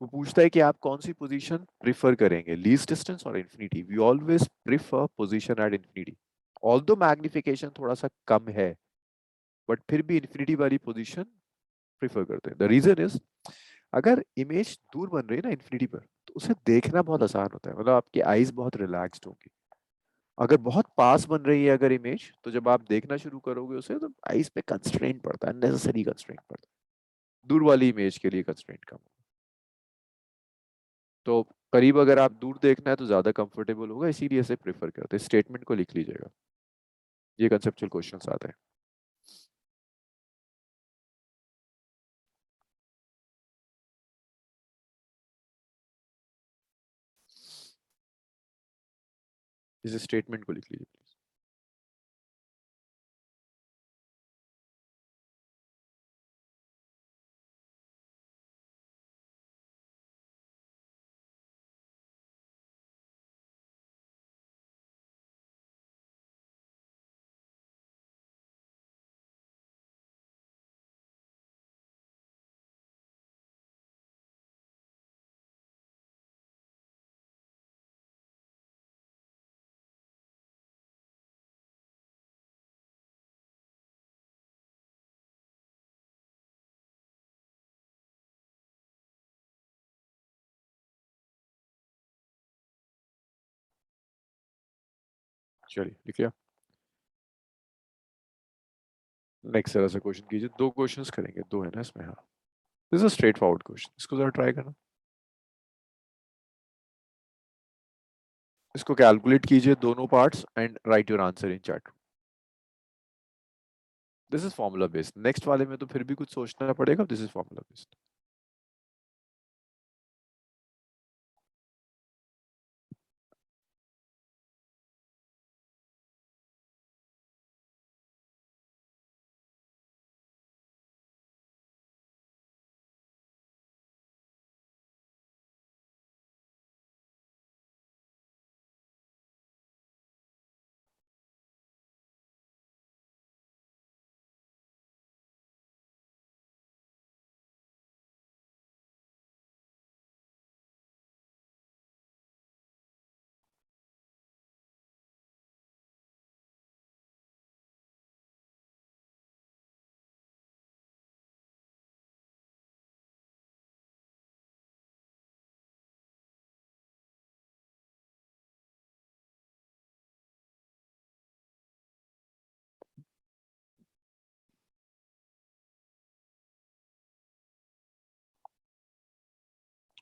वो पूछता है कि आप कौन सी पोजीशन प्रिफर करेंगे, लीस्ट डिस्टेंस और infinity. We always prefer position at infinity, although magnification थोड़ा सा कम है, बट फिर भी इन्फिनिटी वाली पोजीशन प्रिफर करते हैं। द रीजन इज, अगर इमेज दूर बन रही है ना इन्फिनिटी पर, तो उसे देखना बहुत आसान होता है, मतलब आपकी आईज बहुत रिलैक्स्ड होंगी। अगर बहुत पास बन रही है अगर इमेज, तो जब आप देखना शुरू करोगे उसे, तो आईज पे कंस्ट्रेंट पड़ता है, नेसेसरी कंस्ट्रेंट पड़ता है। दूर वाली इमेज के लिए कंस्ट्रेंट कम होगा। तो करीब अगर आप दूर देखना है तो ज्यादा कंफर्टेबल होगा, इसीलिए इसे प्रेफर करते हैं। स्टेटमेंट को लिख लीजिएगा, ये कंसेप्चुअल क्वेश्चंस आते हैं। इस स्टेटमेंट को लिख लीजिए प्लीज। चलिए लिख लिया। नेक्स्ट तरह से क्वेश्चन कीजिए। दो क्वेश्चंस करेंगे, दो है ना इसमें? हाँ, this is straight forward question, इसको जरा ट्राई करना। इसको कैलकुलेट कीजिए दोनों parts and right your answer in chat. This is formula based. Next वाले में तो फिर भी कुछ सोचना पड़ेगा, दिस इज फॉर्मूला बेस्ड।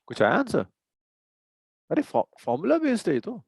कुछ आया आंसर? अरे फॉर्मूला बेस्ड है ये तो।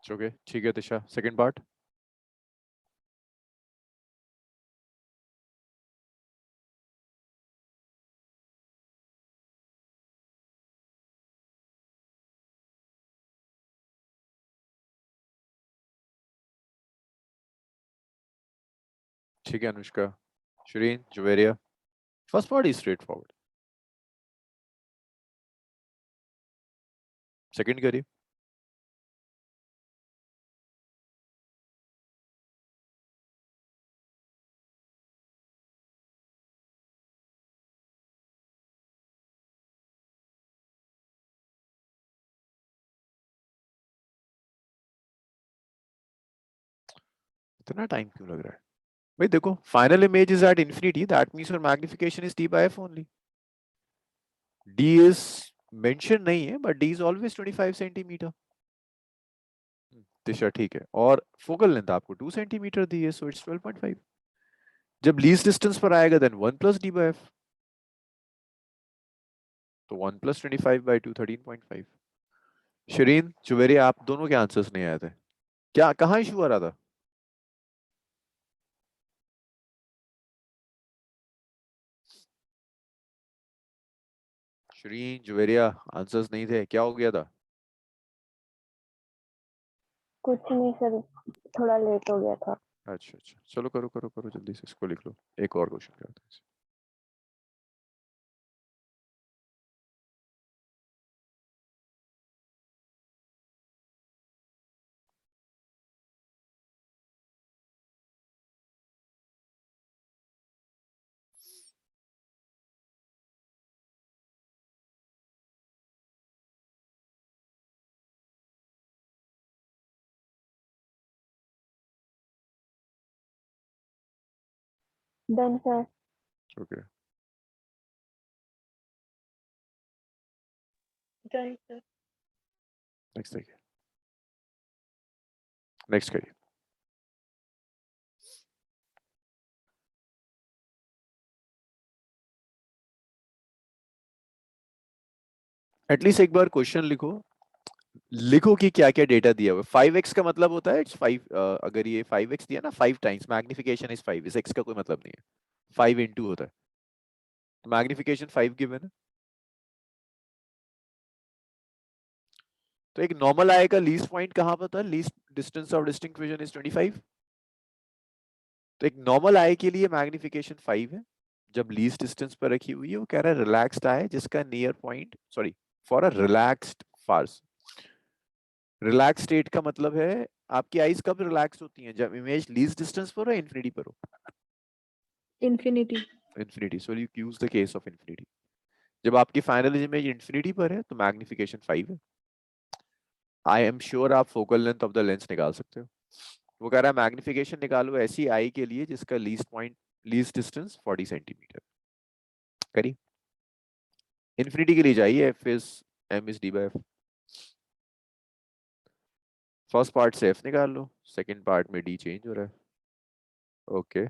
ओके ठीक है दिशा, सेकंड पार्ट। ठीक है Anushka, Shareen, Juveria, first part is straight. Second करिए। इतना टाइम क्यों लग रहा है भाई? देखो, final image is at infinity, that means your magnification is d by f only. d is mention नहीं है, but d is always 25 centimetre. Disha ठीक है, और फोकल लेंथ आपको 2 सेंटीमीटर दी है, सो इट्स 12.5। जब लीस्ट डिस्टेंस पर आएगा then 1 plus d by f, तो 1 प्लस 25 by 2 13.5। शरीन, जुवेरी, आप दोनों के आंसर्स नहीं आए थे, क्या कहाँ इशू आ रहा था? शरीन, जुवेरिया, आंसर्स नहीं थे, क्या हो गया था? कुछ नहीं सर, थोड़ा लेट हो गया था। अच्छा अच्छा, चलो करो करो करो, जल्दी से इसको लिख लो, एक और क्वेश्चन करते हैं। Done sir. Okay, done sir. Next देखिए, नेक्स्ट करिए। एटलीस्ट एक बार क्वेश्चन लिखो, लिखो कि क्या क्या डेटा दिया हुआ है। 5x का मतलब होता है इट्स 5, अगर ये 5x दिया ना 5 टाइम्स, मैग्निफिकेशन इज 5, इस x का कोई मतलब नहीं है, 5 इंटू होता है, मैग्निफिकेशन 5 गिवन है। तो एक नॉर्मल आई का लीस्ट पॉइंट कहां पर होता है, least distance of distinct vision is 25। तो एक नॉर्मल आई के लिए मैग्निफिकेशन 5 है, जब लीस्ट डिस्टेंस पर रखी हुई है। वो कह रहा है रिलैक्स्ड आई जिसका near point, sorry, for a relaxed farce. Relax state का मतलब है आपकी आईज कब रिलैक्स होती हैं, जब इमेज लीस्ट डिस्टेंस पर हो, इंफिनिटी पर हो। Infinity. Infinity, so you use the case of infinity. जब आपकी फाइनल इमेज इंफिनिटी पर है तो मैग्निफिकेशन 5 है। आई एम श्योर आप focal length of the lens निकाल सकते हो। वो कह रहा है मैग्निफिकेशन निकालो ऐसी आई के लिए जिसका least point, least distance 40 centimetre. करिए, इंफिनिटी के लिए जाइए, F is M is D by F. First part से एफ निकाल लो, सेकंड पार्ट में डी चेंज हो रहा है। ओके,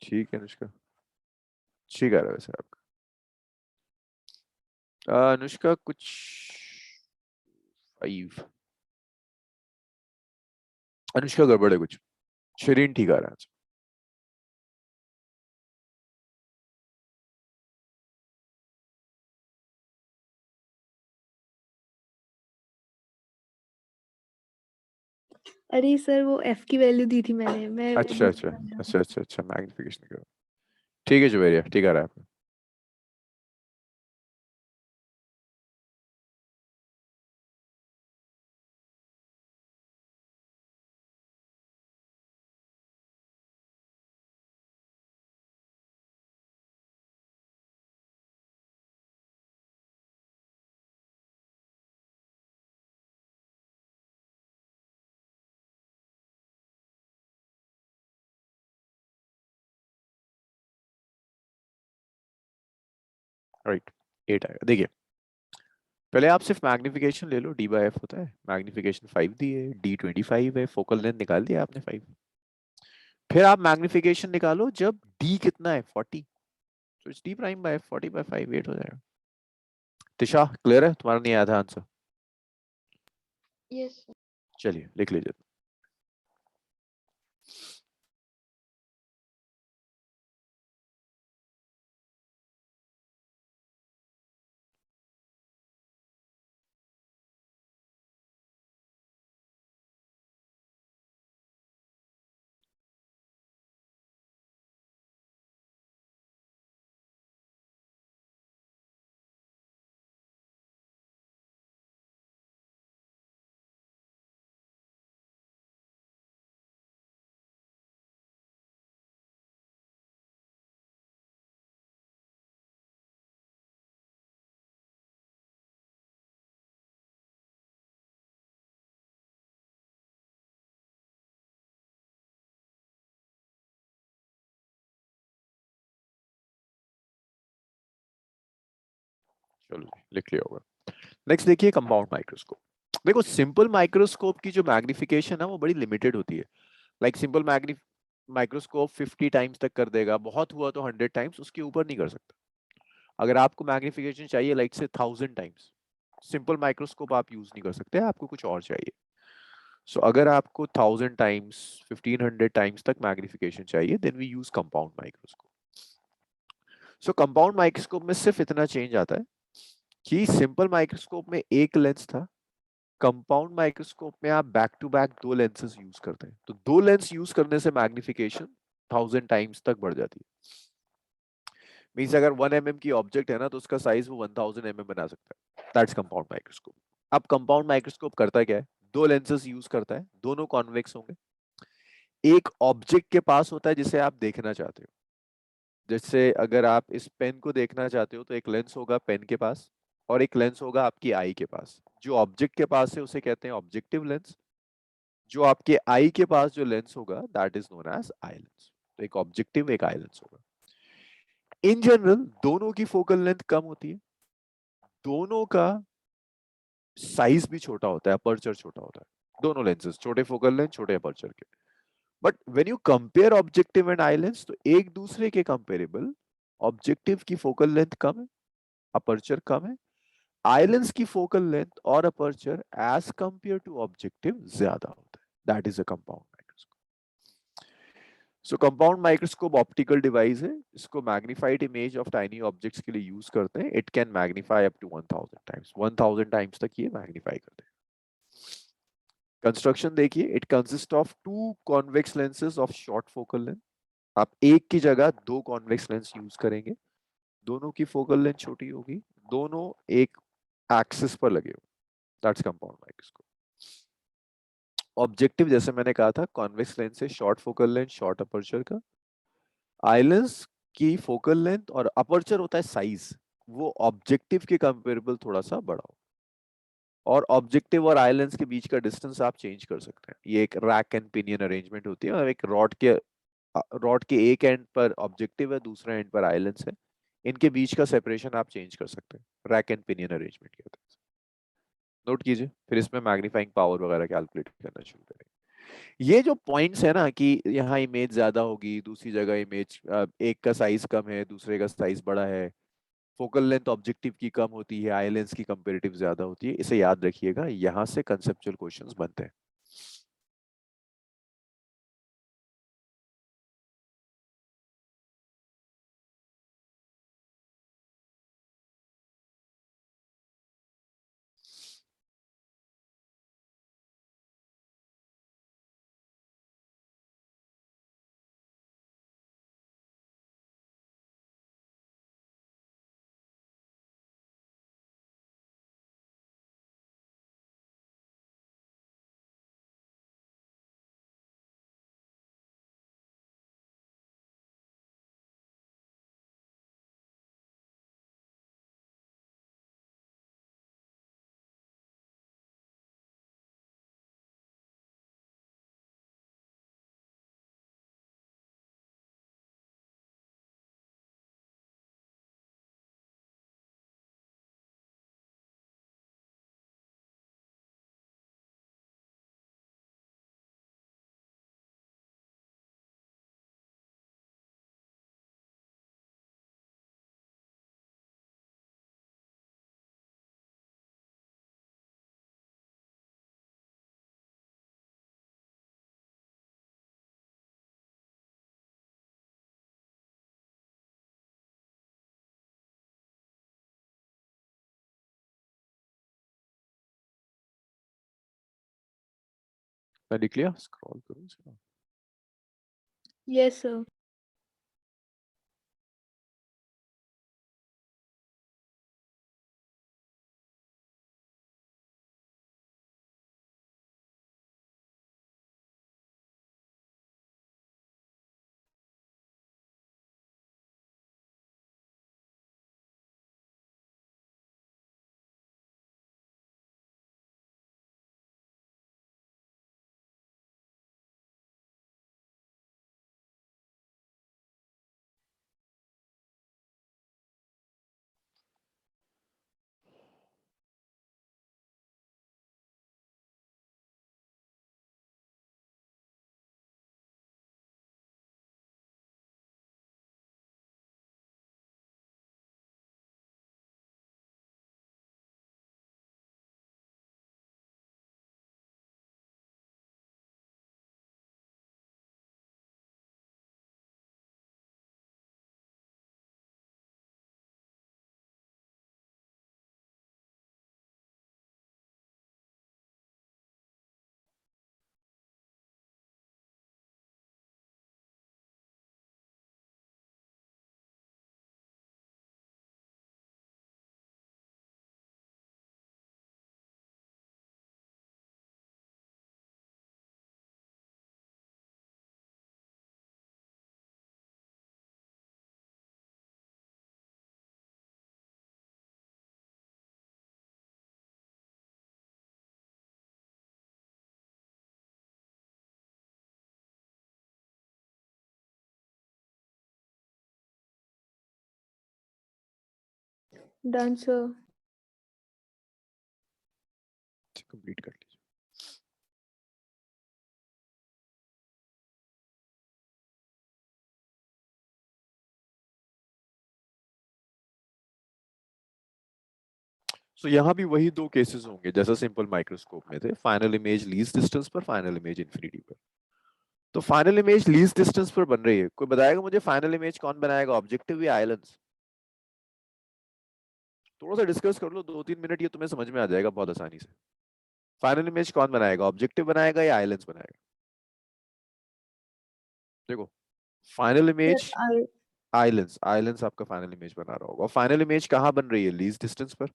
ठीक है अनुष्का, ठीक आ रहा है वैसे आपका। अनुष्का कुछ 5, अनुष्का गड़बड़ है कुछ, शरीन ठीक आ रहा है। अरे सर वो एफ की वैल्यू दी थी मैंने, मैं अच्छा अच्छा अच्छा अच्छा अच्छा, मैग्निफिकेशन करो, ठीक है जुबेरिया, ठीक आ रहा है आपका। राइट, 8 आएगा। देखिए, पहले आप सिर्फ मैग्निफिकेशन ले लो, डी बाई एफ होता है, मैग्निफिकेशन 5 दी है, डी 25 है, फोकल लेंथ निकाल दिया आपने 5। फिर आप मैग्निफिकेशन निकालो जब डी कितना है 40, तो it's D prime by 40 by 5, 8 हो जाएगा। तिशा क्लियर है, तुम्हारा नहीं आया था आंसर? यस। चलिए लिख लीजिए। चलो लिख लिया होगा। नेक्स्ट देखिए, कंपाउंड माइक्रोस्कोप। देखो सिंपल माइक्रोस्कोप की जो मैग्निफिकेशन है वो बड़ी लिमिटेड होती है। लाइक सिंपल माइक्रोस्कोप 50 टाइम्स तक कर देगा, बहुत हुआ तो 100 टाइम्स, उसके ऊपर नहीं कर सकता। अगर आपको मैग्निफिकेशन चाहिए लाइक से 1000 टाइम्स, सिंपल माइक्रोस्कोप आप यूज नहीं कर सकते, आपको कुछ और चाहिए। सो अगर आपको 1000 टाइम्स 1500 टाइम्स तक मैग्निफिकेशन चाहिए, then we use compound microscope. So compound microscope में सिर्फ इतना चेंज आता है कि सिंपल माइक्रोस्कोप में एक लेंस था, कंपाउंड माइक्रोस्कोप में आप बैक टू बैक दो लेंसेज यूज करते हैं, तो दो लेंस यूज करने से मैग्निफिकेशन 1000 टाइम्स तक बढ़ जाती है। मीन्स अगर 1 mm की ऑब्जेक्ट है ना, तो उसका साइज वो 1000 mm बना सकता है। That's compound microscope. अब कंपाउंड माइक्रोस्कोप करता क्या है, दो लेंसेज यूज करता है, दोनों कॉन्वेक्स होंगे। एक ऑब्जेक्ट के पास होता है जिसे आप देखना चाहते हो। जैसे अगर आप इस पेन को देखना चाहते हो तो एक लेंस होगा पेन के पास, और एक लेंस होगा आपकी आई के पास। जो ऑब्जेक्ट के पास है उसे कहते हैं ऑब्जेक्टिव लेंस, जो आपके आई के पास जो लेंस होगा that is known as eye lens. तो एक ऑब्जेक्टिव एक आई लेंस होगा। इन जनरल दोनों की फोकल लेंथ कम होती है, दोनों का साइज भी छोटा होता है, अपर्चर छोटा होता है। दोनों लेंसेज छोटे फोकल लेंथ छोटे अपर्चर के। But when you compare objective and eye lens, तो एक दूसरे के कंपेरेबल ऑब्जेक्टिव की फोकल लेंथ कम है, अपर्चर कम है। आई लेंस की फोकल लेंथ और aperture as compare to objective ज्यादा होता है। That is a compound microscope. So compound microscope optical device है, इसको magnified image of tiny objects के लिए यूज करते हैं। It can magnify up to 1000 times, 1000 times तक ये मैग्नीफाई करते हैं। कंस्ट्रक्शन देखिए, it consist of two convex lenses of short focal length. आप एक की जगह दो कॉन्वेक्स लेंस यूज करेंगे, दोनों की फोकल लेंथ छोटी होगी, दोनों एक एक्सिस पर लगे हो। That's compound microscope. ऑब्जेक्टिव जैसे मैंने कहा था, कॉन्वेक्स लेंस से short focal length short aperture का। आई लेंस की फोकल लेंथ और अपर्चर होता है साइज, वो ऑब्जेक्टिव के कंपेरेबल थोड़ा सा बड़ा हो। और ऑब्जेक्टिव और आई लेंस के बीच का डिस्टेंस आप चेंज कर सकते हैं। ये एक रैक एंड पिनियन अरेंजमेंट होती है, और एक रॉड के एक एंड पर ऑब्जेक्टिव है, दूसरे एंड पर आई लेंस है। इनके बीच का सेपरेशन आप चेंज कर सकते हैं, रैक एंड पिनियन अरेंजमेंट कहते हैं। नोट कीजिए, फिर इसमें मैग्नीफाइंग पावर वगैरह कैलकुलेट करना शुरू करेंगे। ये जो पॉइंट्स है ना, कि यहाँ इमेज ज्यादा होगी, दूसरी जगह इमेज एक का साइज कम है, दूसरे का साइज बड़ा है, फोकल लेंथ ऑब्जेक्टिव की कम होती है, आई लेंस की कंपेरेटिव ज्यादा होती है, इसे याद रखिएगा, यहाँ से कंसेप्चुअल क्वेश्चंस बनते हैं। मैंने क्लियर स्क्रॉल करूँ इसका? Yes sir. Done sir. Complete कर लीजिए। सो यहाँ भी वही दो केसेस होंगे जैसा सिंपल माइक्रोस्कोप में थे, फाइनल इमेज लीस्ट डिस्टेंस पर, फाइनल इमेज इंफिनिटी पर। तो फाइनल इमेज लीस्ट डिस्टेंस पर बन रही है, कोई बताएगा मुझे फाइनल इमेज कौन बनाएगा, ऑब्जेक्टिव या आइलेंस? थोड़ा सा डिस्कस कर लो, 2-3 मिनट, ये तुम्हें समझ में आ जाएगा बहुत आसानी से। फाइनल इमेज कौन बनाएगा, ऑब्जेक्टिव बनाएगा या आइलेंस बनाएगा? देखो, फाइनल इमेज सर आइलेंस, आइलेंस आपका फाइनल इमेज बना रहा होगा। फाइनल इमेज कहाँ बन रही है, लीस्ट डिस्टेंस पर।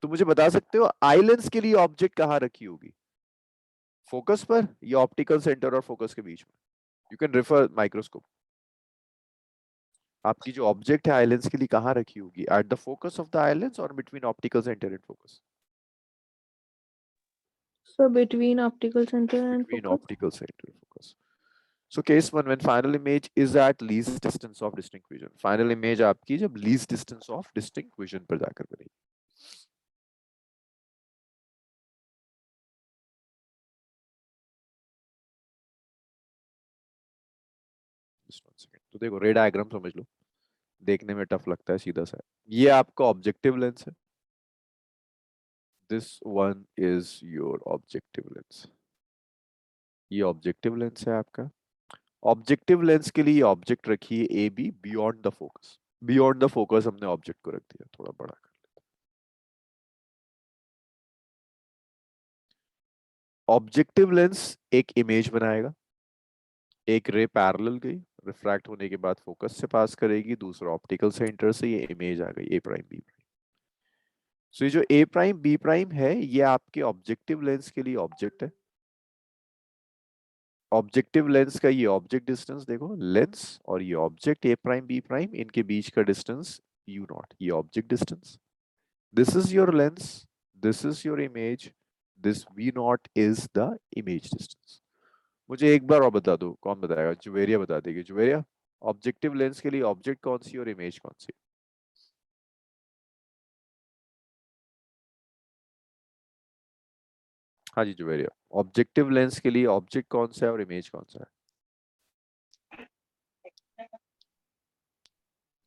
तो मुझे बता सकते हो आइलेंस के लिए ऑब्जेक्ट कहाँ रखी होगी, फोकस पर या ऑप्टिकल सेंटर और फोकस के बीच में? You can refer microscope. आपकी जो ऑब्जेक्ट है आइलेंस के लिए कहाँ रखी होगी, at the focus of the eye lens और between optical centre and focus? Sir between optical centre and Between focus. optical center and focus. So case 1, when final image is at least distance of distinct vision, final image आपकी जब least distance of distinct vision पर जाकर बनेगी। Just one second. तो देखो रे diagram समझ लो, देखने में टफ लगता है, सीधा सा है। ये आपका ऑब्जेक्टिव लेंस है, this one is your objective lens. ये ऑब्जेक्टिव लेंस है आपका। ऑब्जेक्टिव लेंस के लिए ऑब्जेक्ट रखिए A B beyond the focus. Beyond the focus हमने ऑब्जेक्ट को रख दिया, थोड़ा बड़ा कर लेते। ऑब्जेक्टिव लेंस एक इमेज बनाएगा, एक रे पैरेलल गई, रिफ्रैक्ट होने के बाद फोकस से पास करेगी, दूसरा ऑप्टिकल सेंटर से, ये इमेज आ गई ए प्राइम बी प्राइम। सो ये जो ए प्राइम बी प्राइम है, ये आपके ऑब्जेक्टिव लेंस के लिए ऑब्जेक्ट है। ऑब्जेक्टिव लेंस का ये ऑब्जेक्ट डिस्टेंस देखो, लेंस और ये object A prime B prime, इनके बीच का डिस्टेंस यू नॉट, ये object distance. This is your lens, this is your image, this V naught is the image distance. मुझे एक बार और बता दो, कौन बताएगा? जुवेरिया बता देगी। जुवेरिया, ऑब्जेक्टिव लेंस के लिए ऑब्जेक्ट कौन सी और इमेज कौन सी? हाँ जी जुवेरिया, ऑब्जेक्टिव लेंस के लिए ऑब्जेक्ट कौन सा है और इमेज कौन सा है?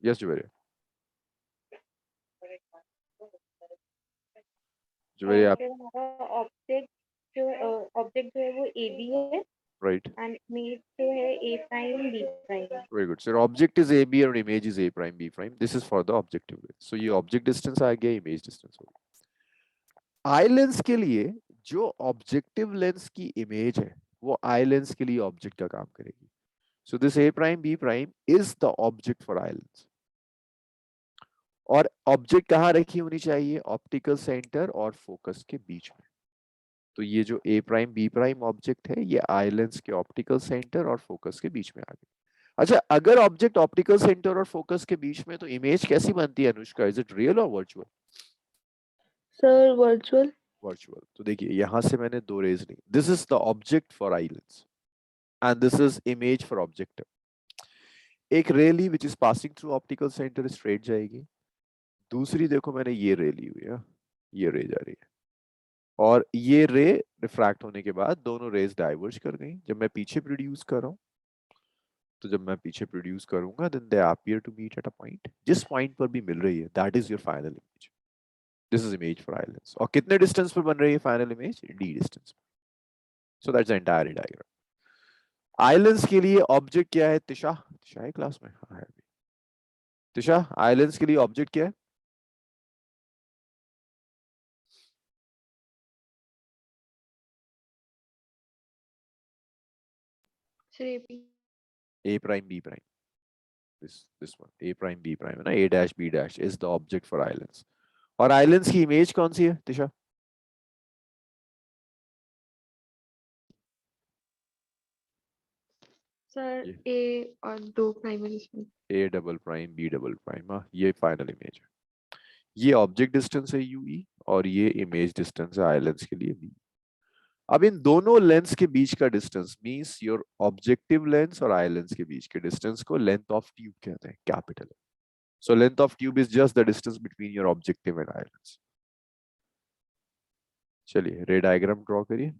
यस जुवेरिया। जुवेरिया आप, फिर हमारा ऑब्जेक्ट जो है वो ए बी है राइट, एंड इमेज जो है A prime B prime. Very good sir. Object is A B और image is A prime B prime, this is for the objective lens. So ये ऑब्जेक्ट डिस्टेंस आ गया, image distance हो गया। आई lens के लिए जो ऑब्जेक्टिव लेंस की image है, वो आई लेंस के लिए ऑब्जेक्ट का काम करेगी। So this A prime B prime is the object for eye lens. और ऑब्जेक्ट कहाँ रखी होनी चाहिए, ऑप्टिकल सेंटर और फोकस के बीच में। तो ये जो A prime B prime object है, ये आई लेंस के ऑप्टिकल सेंटर और फोकस के बीच में आ गई। अच्छा, अगर ऑब्जेक्ट ऑप्टिकल सेंटर और फोकस के बीच में, तो इमेज कैसी बनती है अनुष्का, इज इट रियल और वर्चुअल? Sir virtual. वर्चुअल। तो देखिए यहां से मैंने दो रेज ली, this is the object for eye lens and this is image for object. एक रे ली which is passing through optical centre, straight जाएगी। दूसरी देखो मैंने ये रे ली हुई है, ये रे जा रही है, और ये रे रिफ्रैक्ट होने के बाद दोनों रेज डाइवर्ज कर गई। जब मैं पीछे प्रोड्यूस कर रहा हूँ, तो जब मैं पीछे प्रोड्यूस करूंगा, then they appear to meet at a point, जिस पॉइंट पर भी मिल रही है, that is your final image. This is image for eye lens. और कितने डिस्टेंस पर बन रही है final image, D distance. So that's the entire diagram. Eye lens के लिए ऑब्जेक्ट क्या है? तिशा, तिशा है क्लास में? हाँ है। तिशा, आई लेंस के लिए ऑब्जेक्ट क्या है? A prime B prime, this one a prime b prime है ना, a dash b dash is the object for islands। और islands की इमेज कौन सी है तिशा? सर ये ए और दो प्राइमरी इसमें। a double prime b double prime, हाँ ये फाइनल इमेज है। ये ऑब्जेक्ट डिस्टेंस है ue और ये इमेज डिस्टेंस है islands के लिए v। अब इन दोनों लेंस के बीच का distance means your objective lens और आई लेंस के बीच के डिस्टेंस को लेंथ ऑफ ट्यूब कहते हैं, capital. So length of tube is just the distance between your objective and eye lens. चलिए रे डायग्राम ड्रॉ करिए.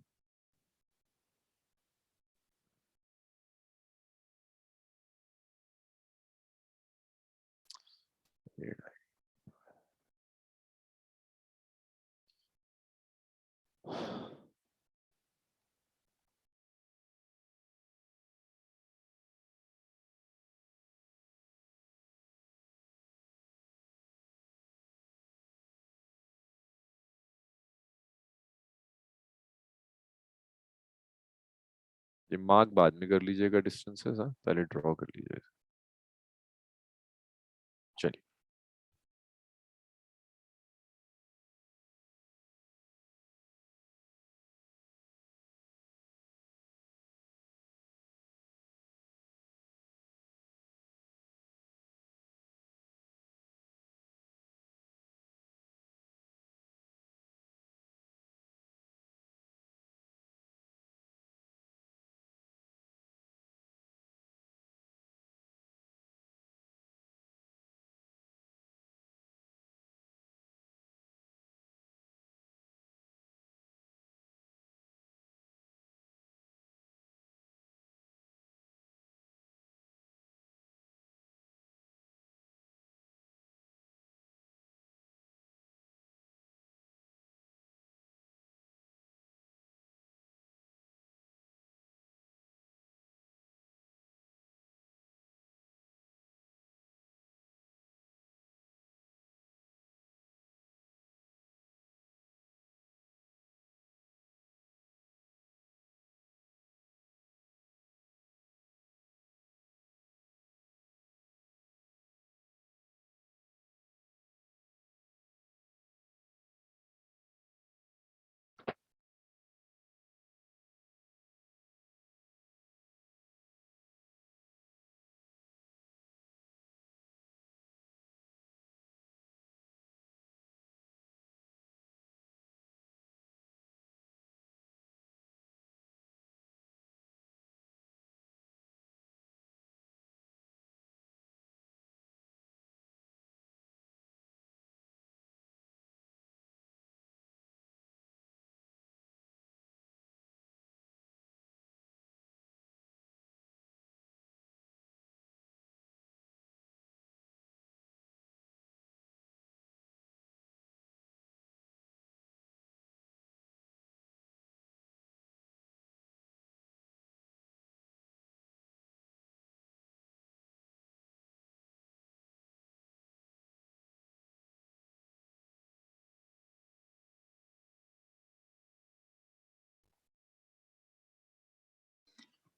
ये मार्क बाद में कर लीजिएगा डिस्टेंसेस, हाँ पहले ड्रॉ कर लीजिएगा. चलिए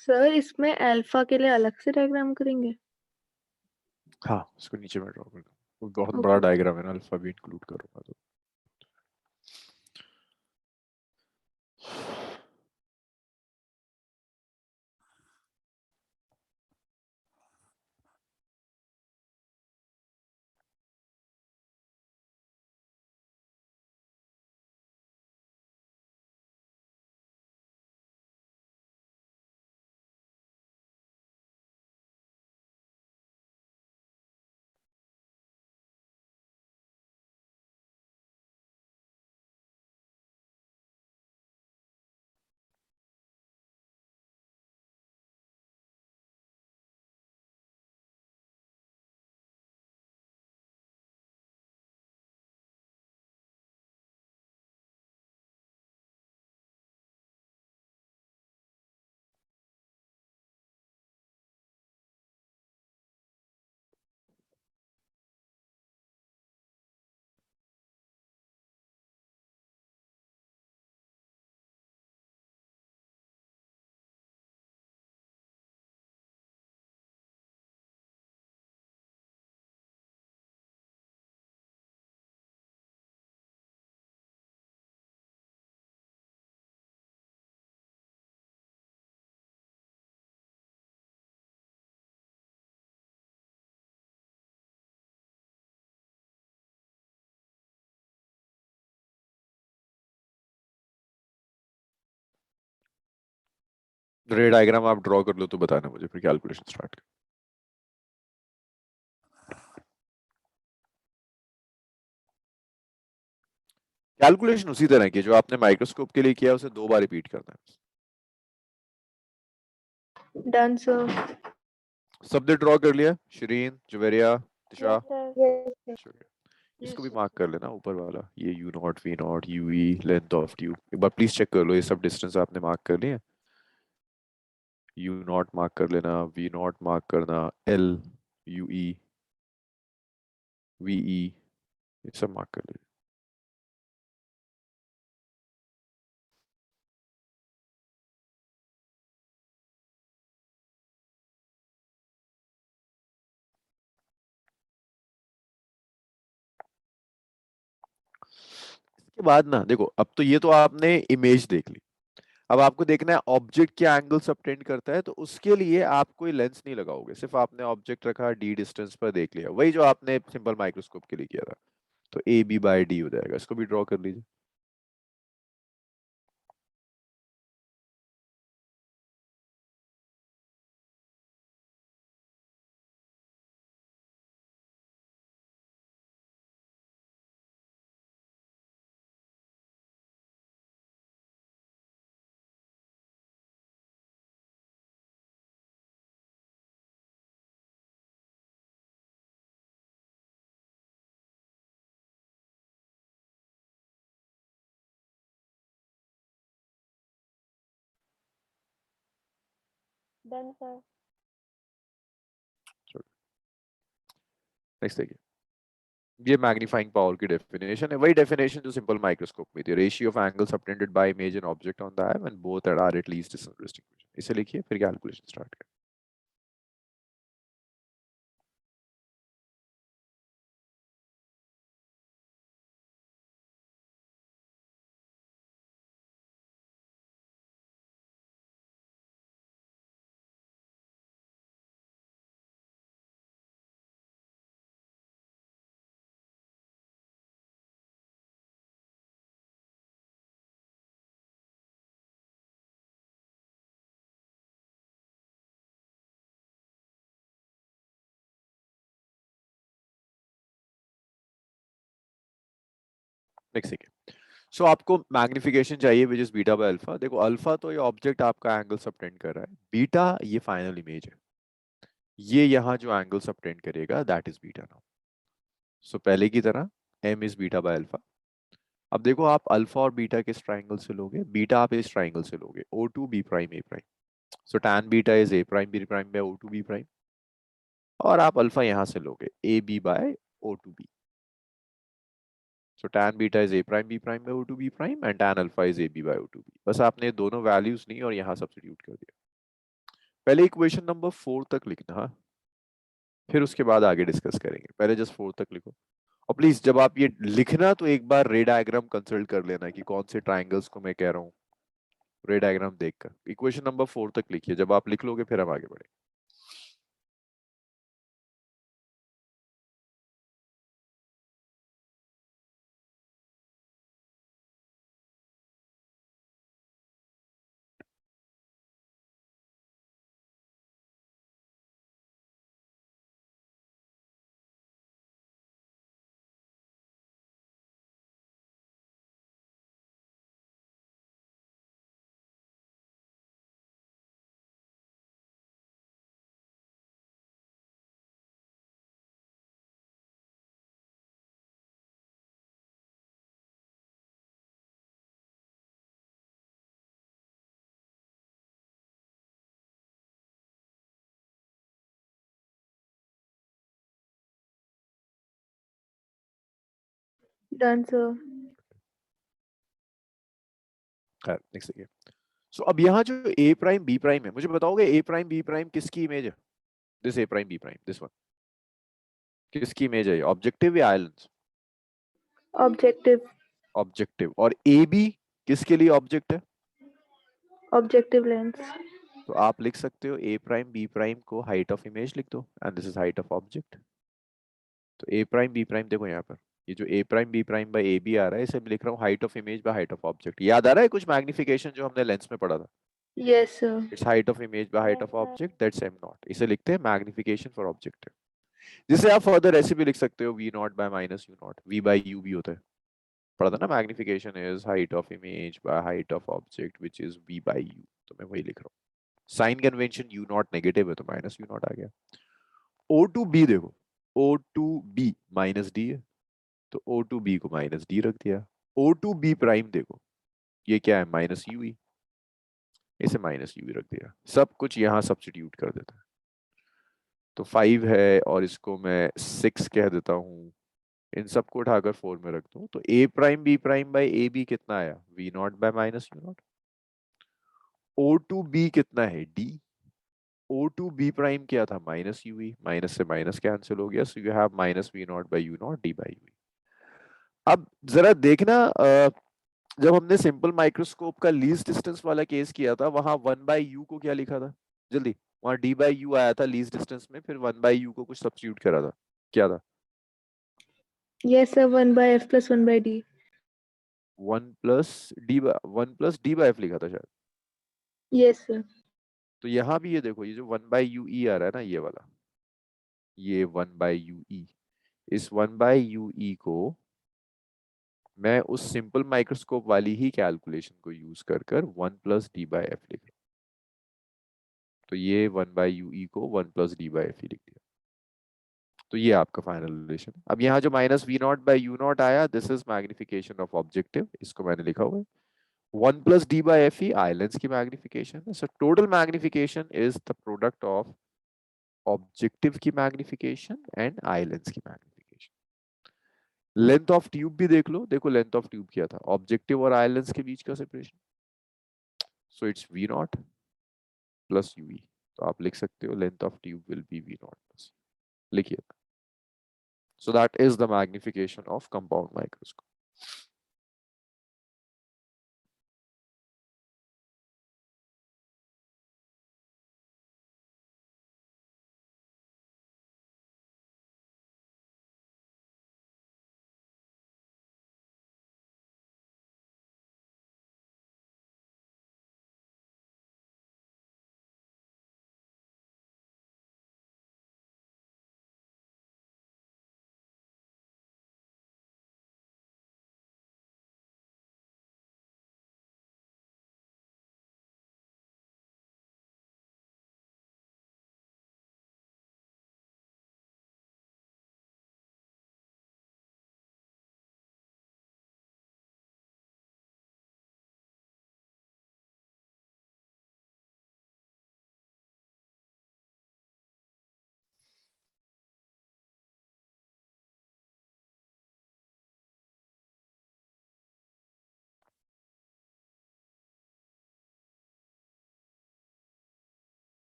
सर इसमें अल्फा के लिए अलग से डायग्राम करेंगे? हाँ इसको नीचे में ड्रॉ कर दो. वो बहुत ओके. बड़ा डायग्राम है ना, अल्फा भी इंक्लूड करूंगा तो. रे डायग्राम आप ड्रॉ कर लो तो बताना मुझे, फिर कैलकुलेशन स्टार्ट कर. कैलकुलेशन उसी तरह की जो आपने माइक्रोस्कोप के लिए किया उसे 2 बार रिपीट करना है। Done sir. सबने ड्रॉ कर लिया? शिरीन, जुवेरिया, तिशा? Yes sir. शुक्रिया। इसको भी मार्क कर लेना, ऊपर वाला ये u naught v not ue length of tube एक बार प्लीज चेक कर लो, ये सब डिस्टेंस आपने मार्क कर लिए? u नॉट मार्क कर लेना, v नॉट मार्क करना, l ue ve ये सब मार्क कर लीजिए। इसके बाद ना देखो, अब तो ये तो आपने इमेज देख ली, अब आपको देखना है ऑब्जेक्ट क्या एंगल सबटेंड करता है, तो उसके लिए आप कोई लेंस नहीं लगाओगे, सिर्फ आपने ऑब्जेक्ट रखा d डिस्टेंस पर देख लिया, वही जो आपने सिंपल माइक्रोस्कोप के लिए किया था, तो ए बी बाय डी हो जाएगा। इसको भी ड्रॉ कर लीजिए। Done sir. नेक्स्ट देखिए, ये मैग्नीफाइंग पावर की डेफिनेशन है, वही डेफिनेशन जो सिंपल माइक्रोस्कोप में थी, ratio of angle subtended by image and object on the eye when both are at least distinguished. इसे लिखिए फिर कैलकुलेशन स्टार्ट करें। नेक्स्ट देखिए, सो आपको मैग्निफिकेशन चाहिए which is beta by alpha. देखो अल्फा तो ये ऑब्जेक्ट आपका एंगल सबटेंड कर रहा है, बीटा ये फाइनल इमेज है, ये यहाँ जो एंगल सबटेंड करेगा दैट इज बीटा नाउ। सो पहले की तरह m is beta by alpha. अब देखो आप अल्फा और बीटा किस ट्राइंगल से लोगे, बीटा आप इस ट्राइंगल से लोगे O2 B prime A prime, so tan beta is A prime B prime by O2 B prime, और आप अल्फा यहाँ से लोगे AB by O2 B, so tan beta is A prime B prime by O2 B prime and tan alpha is AB by O2 B। बस आपने दोनों values ली और यहाँ सब्स्टिट्यूट कर दिया। पहले इक्वेशन नंबर 4 तक लिखना, हाँ? फिर उसके बाद आगे डिस्कस करेंगे, पहले जस्ट 4 तक लिखो। और प्लीज जब आप ये लिखना तो एक बार रे डायग्राम कंसल्ट कर लेना कि कौन से ट्राइंगल्स को मैं कह रहा हूँ, रे डायग्राम देखकर इक्वेशन नंबर 4 तक लिखिए, जब आप लिख लोगे फिर हम आगे बढ़ेंगे। Done sir. खैर नेक्स्ट देखिए, सो अब यहाँ जो A प्राइम B प्राइम है, मुझे बताओगे A प्राइम B प्राइम किसकी इमेज है? This A prime B prime, this one किसकी इमेज है? ऑब्जेक्टिव या आइलेंस? ऑब्जेक्टिव। ऑब्जेक्टिव। और AB किसके लिए ऑब्जेक्ट है? Objective lens. तो आप लिख सकते हो A प्राइम B प्राइम को हाइट ऑफ इमेज लिख दो and this is height of object. तो A प्राइम B प्राइम देखो यहाँ पर, ये जो A prime B prime by AB आ रहा है, इसे मैं लिख रहा हूँ height of image by height of object. याद आ रहा है कुछ मैग्निफिकेशन जो हमने लेंस में पढ़ा था? Yes sir. It's height of image by height of object, that's m not. इसे लिखते हैं मैग्निफिकेशन फॉर ऑब्जेक्ट। जिसे आप फर्दर ऐसे भी लिख सकते हो v naught by minus u naught, v by u भी होता है। पढ़ा था ना, magnification is height of image by height of object which is v by u, तो मैं वही लिख रहा हूँ। Sign convention u naught negative है तो माइनस u नॉट आ गया। o टू b देखो, o to b minus d है, तो o टू b को माइनस d रख दिया। o टू b प्राइम देखो, ये क्या है, माइनस u ही, इसे माइनस u ही रख दिया। सब कुछ यहाँ सब्स्टिट्यूट कर देता है, तो 5 है और इसको मैं 6 कह देता हूँ, इन सबको उठाकर 4 में रख दूं, तो a prime b prime by A B कितना आया, v naught by minus u naught. o to b कितना है, d। o to b prime क्या था, माइनस u ही, माइनस से माइनस कैंसिल हो गया, so you have minus v naught by u naught d by u। अब जरा देखना, जब हमने सिंपल माइक्रोस्कोप का लीस्ट डिस्टेंस वाला केस किया था, वहां 1 बाई यू को क्या लिखा था, जल्दी, वहां d बाई यू आया था लीस्ट डिस्टेंस में, फिर 1 बाई यू को कुछ सब्स्टिट्यूट करा था, क्या था, Yes sir, 1 by f plus 1 by d. 1 plus d by f लिखा था शायद। Yes sir. तो यहाँ भी ये देखो, ये जो 1 बाई यू ई आ रहा है ना, ये वाला, ये 1 बाई यू ई, इस 1 बाई यू ई को मैं उस सिंपल माइक्रोस्कोप वाली ही कैलकुलेशन को यूज कर कर 1 प्लस डी बाई एफ लिख रहा हूं। तो ये 1 बाई यू ई को 1 प्लस डी बाई एफ ही लिख दिया। तो ये आपका फाइनल रिलेशन। अब यहाँ जो minus V not by U not आया, this is magnification of objective, इसको मैंने लिखा हुआ है। 1 प्लस डी बाई एफ ही आई लेंस की मैग्निफिकेशन है। So total magnification is the product of objective की मैग्निफिकेशन एंड आई लेंस की मैग्निफिकेशन। लेंथ ऑफ ट्यूब भी देख लो, देखो लेंथ ऑफ ट्यूब क्या था, ऑब्जेक्टिव और आई लेंस के बीच का separation, so it's V not plus U E. तो आप लिख सकते हो length of tube will be V not plus, लिखिए। So that is the magnification of compound microscope.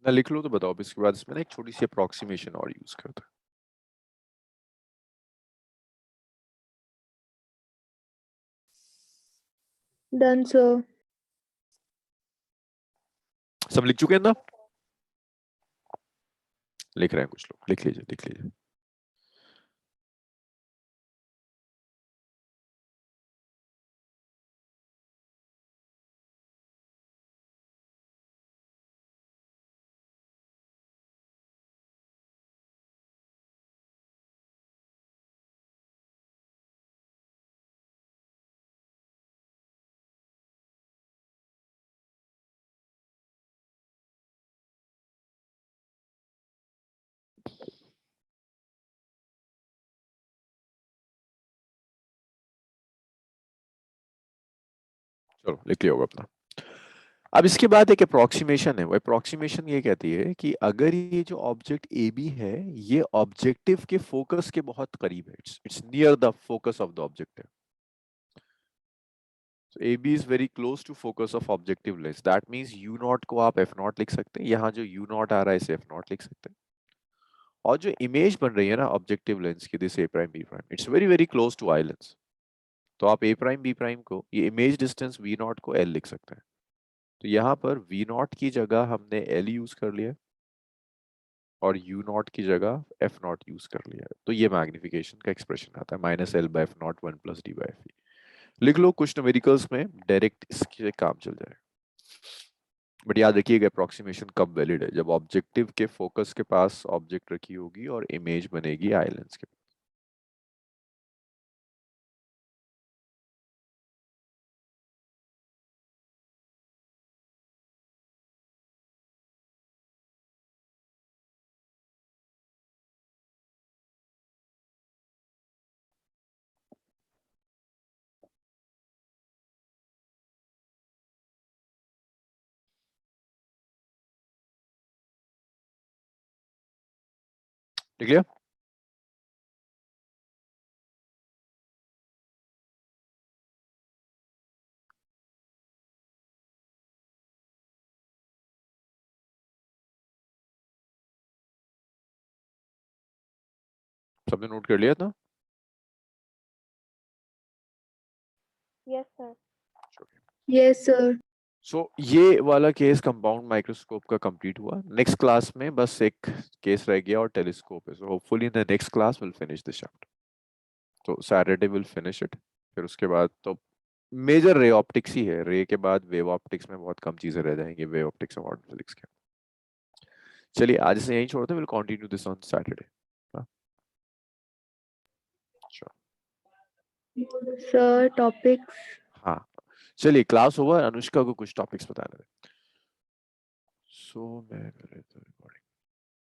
इतना लिख लो तो बताओ, इसके बाद इसमें ना एक छोटी सी अप्रोक्सीमेशन और यूज करते हैं। Done sir. सब लिख चुके हैं ना, लिख रहे हैं कुछ लोग, लिख लीजिए लिख लीजिए। चलो लिख लिया होगा अपना। अब इसके बाद एक अप्रोक्सीमेशन है, वो अप्रोक्सीमेशन ये कहती है कि अगर ये जो ऑब्जेक्ट ए बी है, ये ऑब्जेक्टिव के फोकस के बहुत करीब है, it's near the focus of the objective. So AB is very close to focus of objective lens. That means U not को आप F नॉट लिख सकते हैं, यहाँ जो U नॉट आ रहा है इसे F नॉट लिख सकते हैं। और जो इमेज बन रही है ना ऑब्जेक्टिव लेंस की, this A prime B prime, it's very very close to eye lens. तो आप A प्राइम B प्राइम को, ये इमेज डिस्टेंस V नॉट को L लिख सकते हैं। तो यहाँ पर V नॉट की जगह हमने L यूज कर लिया और U नॉट की जगह F नॉट यूज कर लिया। तो ये मैग्निफिकेशन का एक्सप्रेशन आता है, minus L by F naught 1 plus D by F। लिख लो कुछ न्यूमेरिकल्स में, डायरेक्ट इसके काम चल जाएगा। बट याद रखिएगा अप्रोक्सीमेशन कब वैलिड है, जब ऑब्जेक्टिव के फोकस के पास ऑब्जेक्ट रखी होगी और इमेज बनेगी आई लेंस के। ठीक है। सबने नोट कर लिया था? Yes sir. Yes sir. So ये वाला केस कंपाउंड माइक्रोस्कोप का कंप्लीट हुआ। नेक्स्ट क्लास में बस एक केस रह गया और टेलीस्कोप है। So hopefully in the next class will finish this chapter. तो सैटरडे विल फिनिश इट। फिर उसके बाद तो मेजर रे ऑप्टिक्स ही है। रे के बाद वेव ऑप्टिक्स में बहुत कम चीजें रह जाएंगी, वेव ऑप्टिक्स और क्वांटम फिजिक्स के। चलिए आज से यहीं छोड़ते हैं, will continue this on Saturday. Sir topics. हाँ चलिए क्लास ओवर। अनुष्का को कुछ टॉपिक्स बताने दें। सो मैं